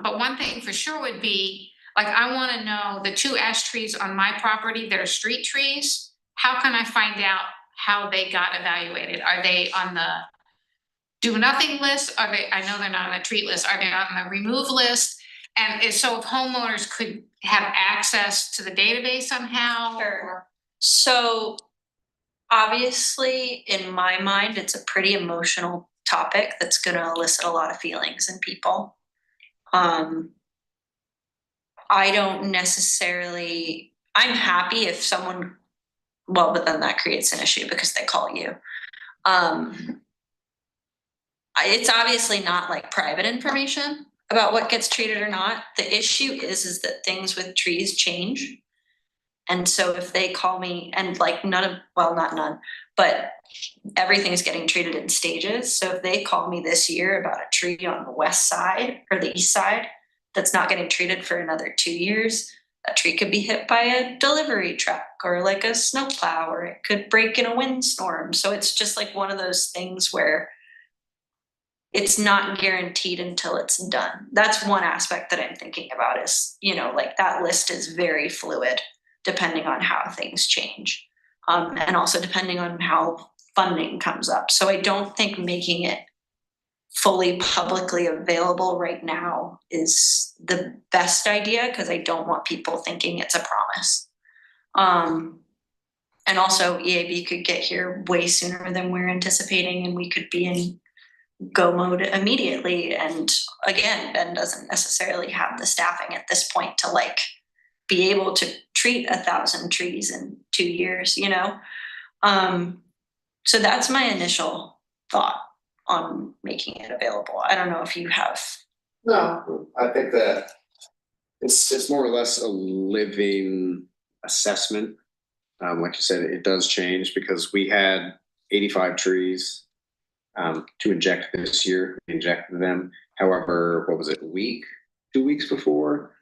Speaker 2: But one thing for sure would be, like, I want to know the 2 ash trees on my property that are street trees. How can I find out how they got evaluated? Are they on the do nothing list? Are they, I know they're not on the treat list, are they on the remove list? And so if homeowners could have access to the database somehow?
Speaker 4: Sure. So obviously, in my mind, it's a pretty emotional topic that's gonna elicit a lot of feelings in people. I don't necessarily, I'm happy if someone, well, but then that creates an issue because they call you. It's obviously not like private information about what gets treated or not. The issue is that things with trees change. And so if they call me, and like none of, well, not none, but everything is getting treated in stages. So if they call me this year about a tree on the west side or the east side that's not getting treated for another 2 years, that tree could be hit by a delivery truck or like a snowplow, or it could break in a windstorm. So it's just like one of those things where it's not guaranteed until it's done. That's one aspect that I'm thinking about is, you know, like that list is very fluid depending on how things change. And also depending on how funding comes up. So I don't think making it fully publicly available right now is the best idea, because I don't want people thinking it's a promise. And also EAB could get here way sooner than we're anticipating, and we could be in go mode immediately. And again, Ben doesn't necessarily have the staffing at this point to like be able to treat 1,000 trees in 2 years, you know? So that's my initial thought on making it available. I don't know if you have.
Speaker 8: No, I think that it's more or less a living assessment. Like you said, it does change because we had 85 trees to inject this year. We injected them. However, what was it, 2 weeks before,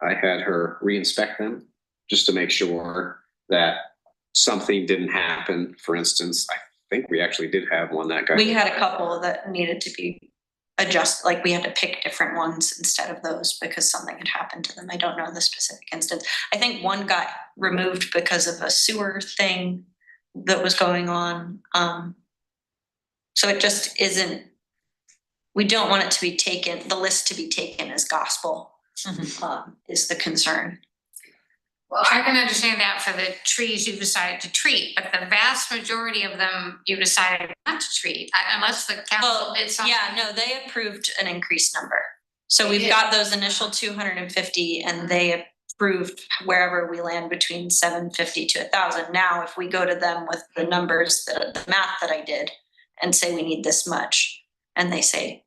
Speaker 8: I had her re-inspect them just to make sure that something didn't happen. For instance, I think we actually did have one that got.
Speaker 4: We had a couple that needed to be adjusted, like we had to pick different ones instead of those because something had happened to them. I don't know the specific instance. I think one got removed because of a sewer thing that was going on. So it just isn't, we don't want it to be taken, the list to be taken as gospel, is the concern.
Speaker 2: Well, I can understand that for the trees you decided to treat, but the vast majority of them you decided not to treat, unless the council did something.
Speaker 4: Yeah, no, they approved an increased number. So we've got those initial 250 and they approved wherever we land between 750 to 1,000. Now, if we go to them with the numbers, the math that I did, and say we need this much, and they say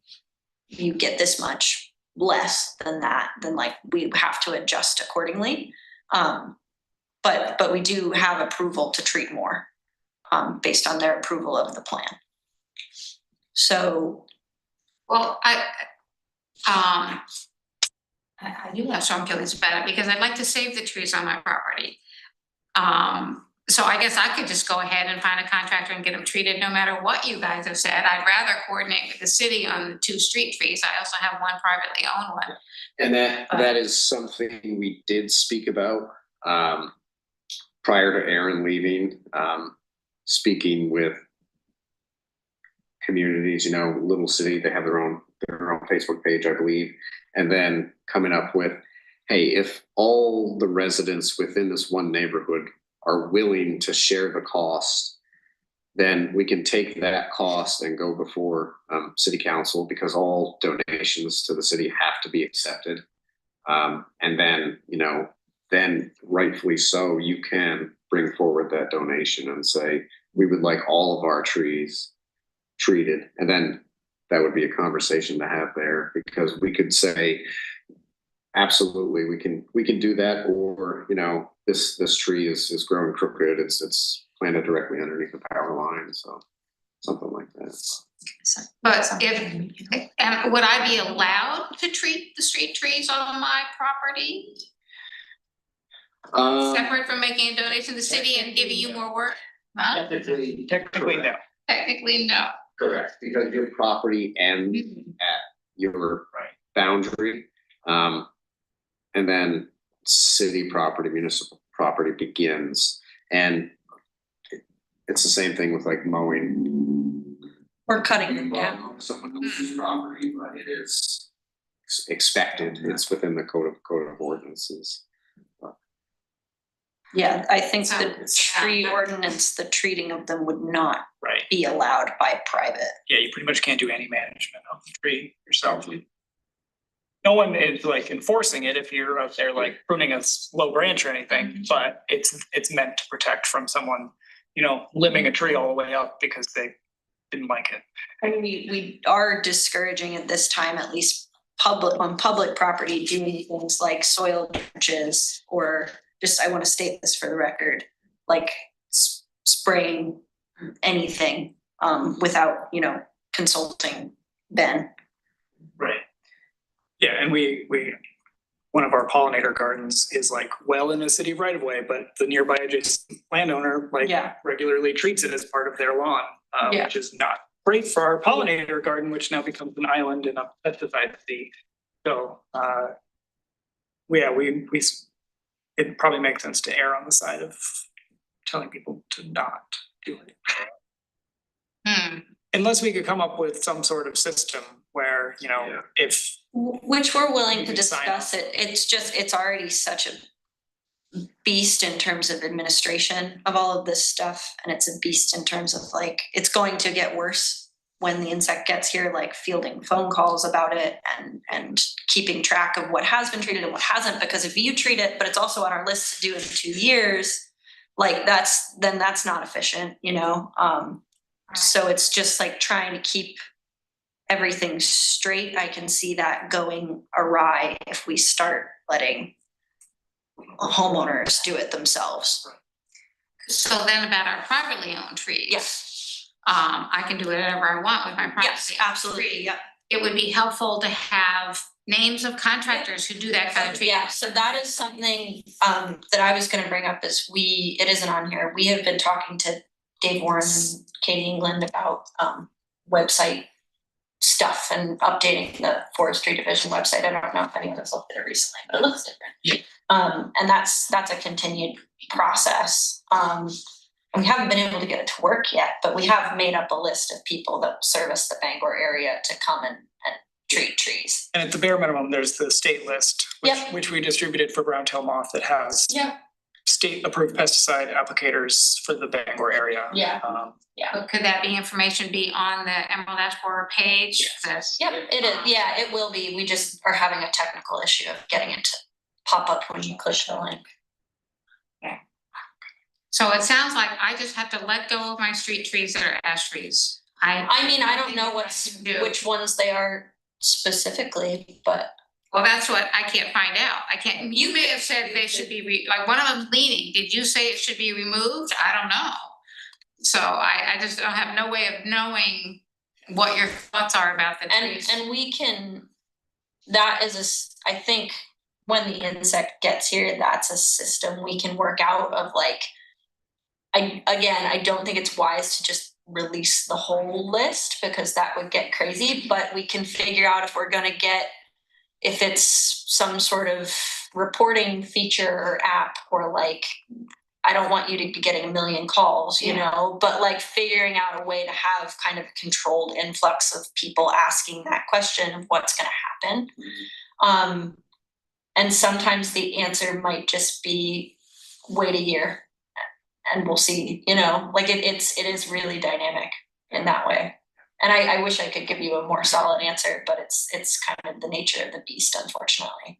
Speaker 4: you get this much less than that, then like we have to adjust accordingly. But we do have approval to treat more based on their approval of the plan. So,
Speaker 2: well, I do have strong feelings about it because I'd like to save the trees on my property. So I guess I could just go ahead and find a contractor and get them treated no matter what you guys have said. I'd rather coordinate with the city on the 2 street trees. I also have one privately owned one.
Speaker 8: And that is something we did speak about, prior to Aaron leaving, speaking with communities, Little City, they have their own Facebook page, I believe. And then coming up with, hey, if all the residents within this one neighborhood are willing to share the cost, then we can take that cost and go before city council, because all donations to the city have to be accepted. And then, then rightfully so, you can bring forward that donation and say, we would like all of our trees treated. And then that would be a conversation to have there, because we could say, absolutely, we can do that. Or, this tree is growing crooked. It's planted directly underneath the power line. So something like that.
Speaker 2: But and would I be allowed to treat the street trees on my property? Separate from making a donation to the city and giving you more work? Huh?
Speaker 3: Technically, no.
Speaker 2: Technically, no.
Speaker 8: Correct, because your property ends at your boundary. And then city property, municipal property begins. And it's the same thing with like mowing.
Speaker 4: Or cutting them down.
Speaker 8: Someone else's property, but it is expected. It's within the code of ordinances.
Speaker 4: Yeah, I think
Speaker 2: So-
Speaker 4: the tree ordinance, the treating of them would not
Speaker 3: Right.
Speaker 4: be allowed by private.
Speaker 3: Yeah, you pretty much can't do any management of the tree yourself. No one is like enforcing it if you're out there like pruning a low branch or anything, but it's meant to protect from someone, limbing a tree all the way up because they didn't like it.
Speaker 4: And we are discouraging at this time, at least on public property, doing things like soil trenches, or just, I want to state this for the record, like spraying anything without, consulting Ben.
Speaker 3: Right. Yeah, and we one of our pollinator gardens is like well in a city right of way, but the nearby adjacent landowner
Speaker 4: Yeah.
Speaker 3: regularly treats it as part of their lawn,
Speaker 4: Yeah.
Speaker 3: which is not great for our pollinator garden, which now becomes an island in a pesticide sea. So, it probably makes sense to err on the side of telling people to not do it. Unless we could come up with some sort of system where, if
Speaker 4: Which we're willing
Speaker 3: You
Speaker 4: to
Speaker 3: can sign
Speaker 4: discuss it. It's already such a beast in terms of administration of all of this stuff. And it's a beast in terms of it's going to get worse when the insect gets here, like fielding phone calls about it and keeping track of what has been treated and what hasn't. Because if you treat it, but it's also on our list to do in 2 years, that's not efficient, So it's just trying to keep everything straight. I can see that going awry if we start letting homeowners do it themselves.
Speaker 2: So then about our privately owned trees.
Speaker 4: Yes.
Speaker 2: I can do whatever I want with my property.
Speaker 4: Yes, absolutely. Yep.
Speaker 2: It would be helpful to have names of contractors who do that kind of treatment.
Speaker 4: Yeah, so that is something that I was gonna bring up is it isn't on here. We have been talking to Dave Warren and Katie England about website stuff and updating the forestry division website. I don't know if anyone has looked at it recently, but it looks different.
Speaker 3: Yeah.
Speaker 4: And that's a continued process. And we haven't been able to get it to work yet, but we have made up a list of people that service the Bangor area to come and treat trees.
Speaker 3: And at the bare minimum, there's the state list,
Speaker 4: Yep.
Speaker 3: which we distributed for brown tail moth that has
Speaker 4: Yeah.
Speaker 3: state approved pesticide applicators for the Bangor area.
Speaker 4: Yeah.
Speaker 2: But could that information be on the Emerald Ash Borer page?
Speaker 3: Yes.
Speaker 4: Yep, it is. Yeah, it will be. We just are having a technical issue of getting it to pop up when you click the link.
Speaker 2: So it sounds like I just have to let go of my street trees that are ash trees.
Speaker 4: I mean, I don't know
Speaker 2: do.
Speaker 4: which ones they are specifically, but
Speaker 2: Well, that's what I can't find out. You may have said they should be, like one of them's leaning. Did you say it should be removed? I don't know. So I just don't have no way of knowing what your thoughts are about the trees.
Speaker 4: and we can, I think when the insect gets here, that's a system we can work out of like, I don't think it's wise to just release the whole list because that would get crazy, but we can figure out if we're gonna get, if it's some sort of reporting feature or app or like, I don't want you to be getting a million calls, you know, but like figuring out a way to have kind of a controlled influx of people asking that question of what's gonna happen. And sometimes the answer might just be wait a year and we'll see, you know, like it is really dynamic in that way. And I wish I could give you a more solid answer, but it's kind of the nature of the beast, unfortunately.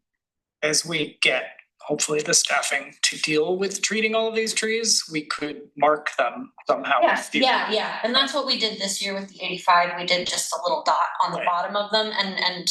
Speaker 3: As we get hopefully the staffing to deal with treating all of these trees, we could mark them somehow.
Speaker 4: Yeah. And that's what we did this year with the 85. We did just a little dot on the
Speaker 3: Right.
Speaker 4: bottom of them and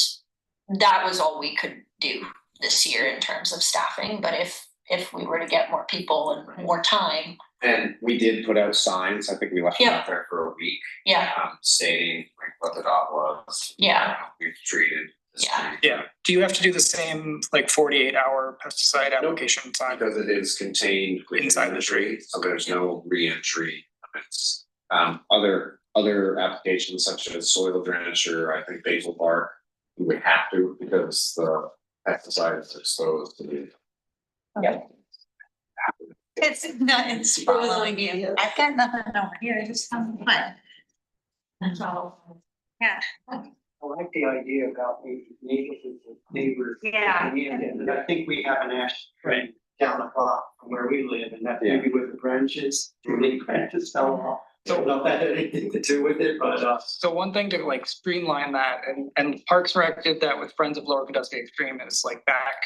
Speaker 4: that was all we could do this year in terms of staffing. But if we were to get more people and more time,
Speaker 8: And we did put out signs, I think we left them
Speaker 4: Yeah.
Speaker 8: out there for a week,
Speaker 4: yeah,
Speaker 8: stating like what the dot was.
Speaker 4: Yeah.
Speaker 8: We've treated this
Speaker 4: Yeah.
Speaker 8: tree.
Speaker 3: Yeah, do you have to do the same like 48-hour pesticide application sign?
Speaker 8: Because it is contained
Speaker 3: Inside the tree.
Speaker 8: so there's no re-entry limits. Other applications such as soil drainage or I think basal bark, you would have to because the pesticide is exposed to the.
Speaker 7: It's not, it's following you. I've got nothing over here, just come, but. That's all. Yeah.
Speaker 5: I like the idea about neighbors.
Speaker 7: Yeah.
Speaker 5: And I think we have an ash tree down the block from where we live, and that
Speaker 8: Yeah.
Speaker 5: maybe with the branches, the branches fell off. Don't know if that had anything to do with it, but
Speaker 3: So one thing to like streamline that and Parks and Rec did that with Friends of Lower Kenduskeag Extreme is like back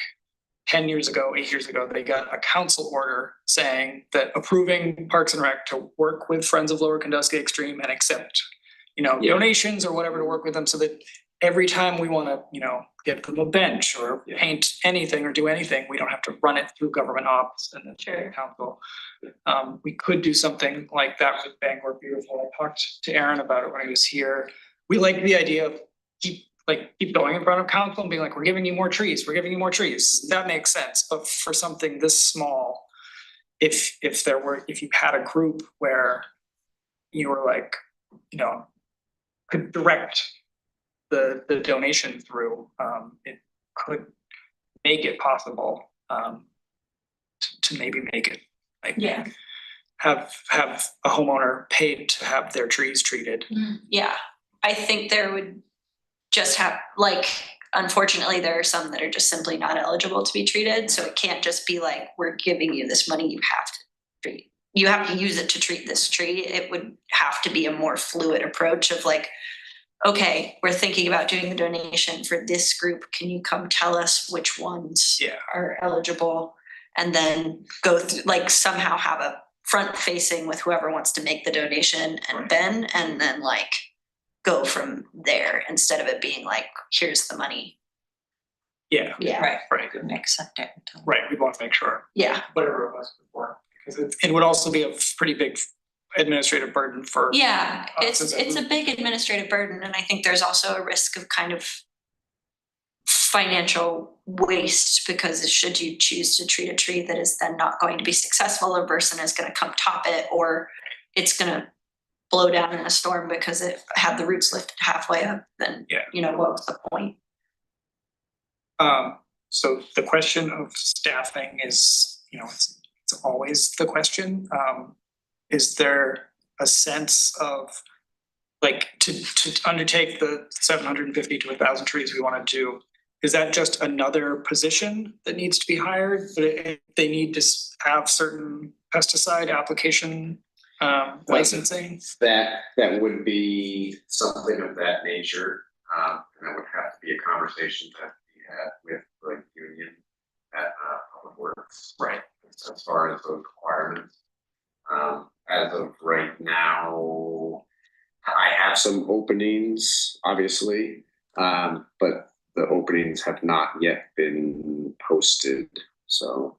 Speaker 3: 10 years ago, 8 years ago, they got a council order saying that approving Parks and Rec to work with Friends of Lower Kenduskeag Extreme and accept, you know,
Speaker 8: Yeah.
Speaker 3: donations or whatever to work with them so that every time we want to, you know, get them a bench or
Speaker 8: Yeah.
Speaker 3: paint anything or do anything, we don't have to run it through government ops and the
Speaker 4: Sure.
Speaker 3: council. We could do something like that with Bangor Beautiful. I talked to Aaron about it when he was here. We like the idea of keep going in front of council and being like, we're giving you more trees, we're giving you more trees. That makes sense. But for something this small, if you had a group where you were like, you know, could direct the donation through, it could make it possible to maybe make it like
Speaker 4: Yeah.
Speaker 3: have a homeowner paid to have their trees treated.
Speaker 4: Yeah, I think there would just have, like, unfortunately, there are some that are just simply not eligible to be treated, so it can't just be like, we're giving you this money, you have to treat. You have to use it to treat this tree. It would have to be a more fluid approach of like, okay, we're thinking about doing the donation for this group. Can you come tell us which ones
Speaker 3: Yeah.
Speaker 4: are eligible? And then go through, like somehow have a front facing with whoever wants to make the donation and
Speaker 3: Right.
Speaker 4: Ben, and then like go from there instead of it being like, here's the money.
Speaker 3: Yeah,
Speaker 4: Yeah.
Speaker 7: Right.
Speaker 3: right,
Speaker 7: Accept it.
Speaker 3: right. We want to make sure
Speaker 4: Yeah.
Speaker 3: whatever it was before, because it would also be a pretty big administrative burden for.
Speaker 4: Yeah,
Speaker 3: us as
Speaker 4: it's a
Speaker 3: group.
Speaker 4: big administrative burden, and I think there's also a risk of kind of financial waste, because should you choose to treat a tree that is then not going to be successful, a person is gonna come top it, or it's gonna blow down in a storm because it had the roots lifted halfway up, then,
Speaker 3: Yeah.
Speaker 4: you know, what was the point?
Speaker 3: So the question of staffing is, you know, it's always the question. Is there a sense of like to undertake the 750 to 1,000 trees we want to do? Is that just another position that needs to be hired? But they need to have certain pesticide application licensing?
Speaker 8: That would be something of that nature, and that would have to be a conversation that we had with the union at Public Works.
Speaker 3: Right.
Speaker 8: As far as those requirements. As of right now, I have some openings, obviously, but the openings have not yet been posted, so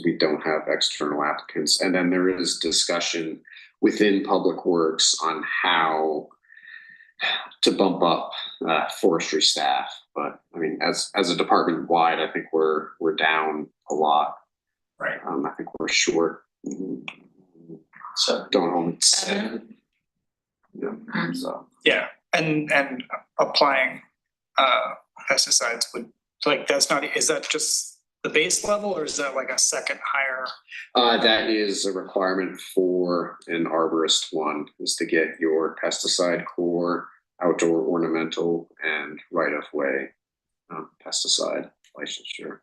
Speaker 8: we don't have external applicants. And then there is discussion within Public Works on how to bump up forestry staff, but I mean, as a department wide, I think we're down a lot.
Speaker 3: Right.
Speaker 8: I think we're short. So don't hold it. 7. Yeah. So
Speaker 3: Yeah, and applying pesticides would, like, that's not, is that just the base level or is that like a second higher?
Speaker 8: that is a requirement for an arborist one, is to get your pesticide core, outdoor ornamental, and right of way pesticide licensure.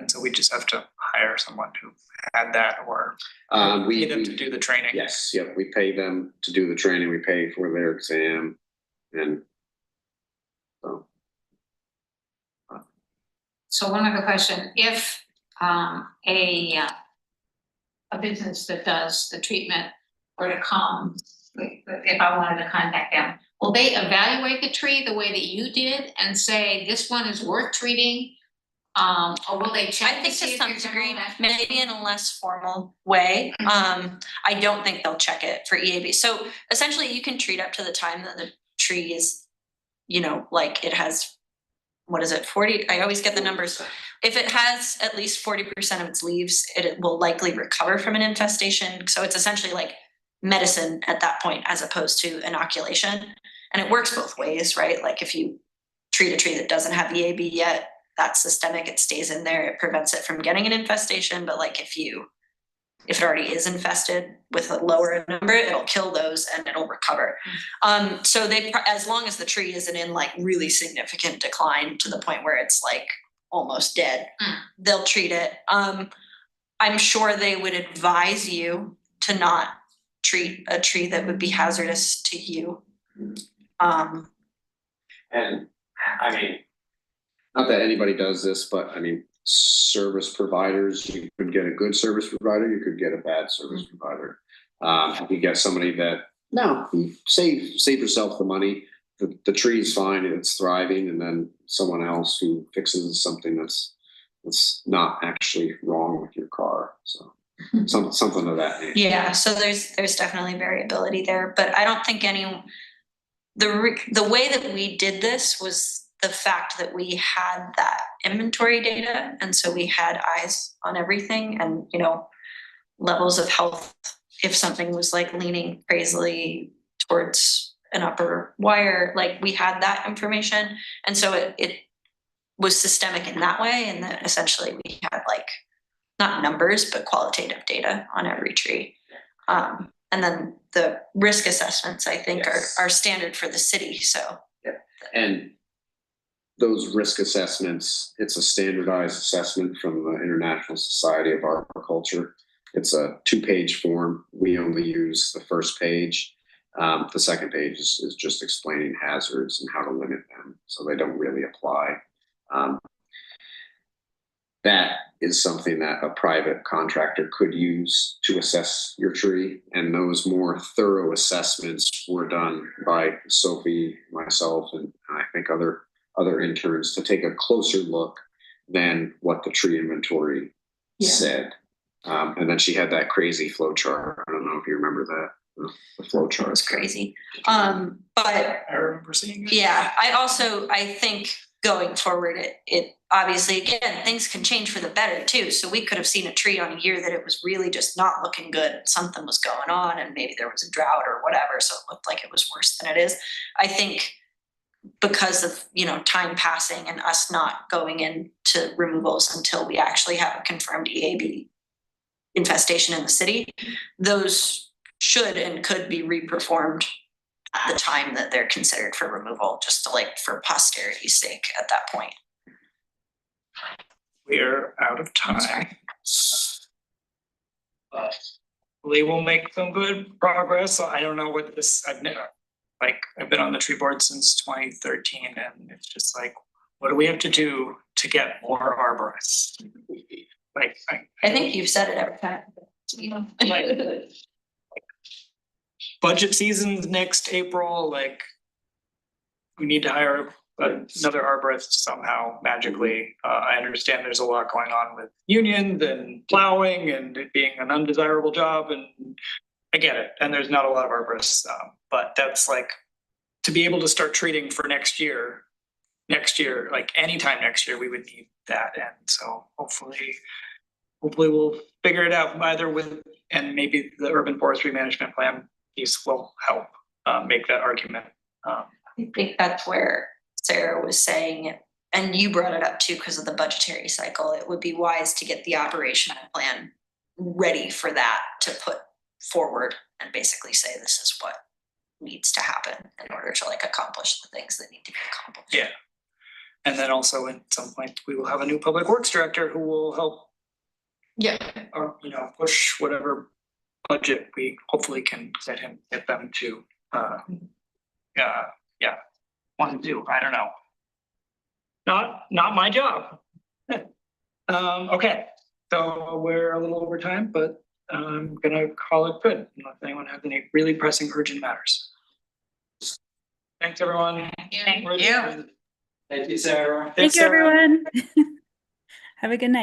Speaker 3: And so we just have to hire someone to add that or
Speaker 8: We
Speaker 3: pay them to do the training.
Speaker 8: Yes, yep, we pay them to do the training, we pay for their exam, and so.
Speaker 2: So one other question, if a business that does the treatment were to come, if I wanted to contact them, will they evaluate the tree the way that you did and say this one is worth treating? Or will they check?
Speaker 9: I think
Speaker 2: see
Speaker 9: to
Speaker 2: if
Speaker 9: some
Speaker 2: there's
Speaker 9: degree,
Speaker 2: any-
Speaker 9: maybe in a less formal way. I don't think they'll check it for EAB. So essentially you can treat up to the time that the tree is, you know, like it has, what is it, 40, I always get the numbers. If it has at least 40% of its leaves, it will likely recover from an infestation. So it's essentially like medicine at that point, as opposed to inoculation. And it works both ways, right? Like if you treat a tree that doesn't have EAB yet, that's systemic, it stays in there, it prevents it from getting an infestation. But like if it already is infested with a lower number, it'll kill those and it'll recover. So as long as the tree isn't in like really significant decline to the point where it's like almost dead, they'll treat it. I'm sure they would advise you to not treat a tree that would be hazardous to you.
Speaker 8: And I mean, not that anybody does this, but I mean, service providers, you could get a good service provider, you could get a bad service provider. If you get somebody that, no, save yourself the money, the tree is fine, it's thriving, and then someone else who fixes something that's not actually wrong with your car. So something of that nature.
Speaker 9: Yeah, so there's definitely variability there, but I don't think the way that we did this was the fact that we had that inventory data, and so we had eyes on everything and, you know, levels of health. If something was like leaning crazily towards an upper wire, like we had that information, and so it was systemic in that way. And then essentially we had like not numbers but qualitative data on every tree. And then the risk assessments, I think, are standard for the city. So
Speaker 8: and those risk assessments, it's a standardized assessment from the International Society of Arboriculture. It's a 2-page form. We only use the first page. The second page is just explaining hazards and how to limit them, so they don't really apply. That is something that a private contractor could use to assess your tree, and those more thorough assessments were done by Sophie, myself, and I think other interns to take a closer look than what the tree inventory said. And then she had that crazy flow chart. I don't know if you remember that, the flow chart.
Speaker 9: it's crazy. But
Speaker 3: I remember seeing it.
Speaker 9: yeah, I think going forward, it obviously, again, things can change for the better too. So we could have seen a tree on a year that it was really just not looking good. Something was going on and maybe there was a drought or whatever. So it looked like it was worse than it is. I think because of, you know, time passing and us not going into removals until we actually have a confirmed EAB infestation in the city, those should and could be reperformed at the time that they're considered for removal, just to like for posterity's sake at that point.
Speaker 3: We're out of time. We will make some good progress. I don't know what this, I've been on the tree board since 2013, and it's just like, what do we have to do to get more arborists? Like,
Speaker 9: I think you've said it every time.
Speaker 3: Budget season's next April, like we need to hire another arborist somehow magically. I understand there's a lot going on with unions and plowing and it being an undesirable job, and I get it. And there's not a lot of arborists But that's like, to be able to start treating for next year, like anytime next year, we would need that. And so hopefully we'll figure it out either with, and maybe the urban forestry management plan piece will help make that argument.
Speaker 9: I think that's where Sarah was saying, and you brought it up too, because of the budgetary cycle, it would be wise to get the operational plan ready for that to put forward and basically say, this is what needs to happen in order to like accomplish the things that need to be accomplished.
Speaker 3: Yeah. And then also at some point, we will have a new public works director who will help or, push whatever budget we hopefully can get them to, want to do. I don't know. Not my job. Okay, so we're a little over time, but I'm gonna call it good unless anyone has any really pressing urgent matters. Thanks, everyone.
Speaker 2: Thank
Speaker 3: We're
Speaker 2: you.
Speaker 3: adjourned. Thank you, Sarah.
Speaker 6: Thank you, everyone. Have a good night.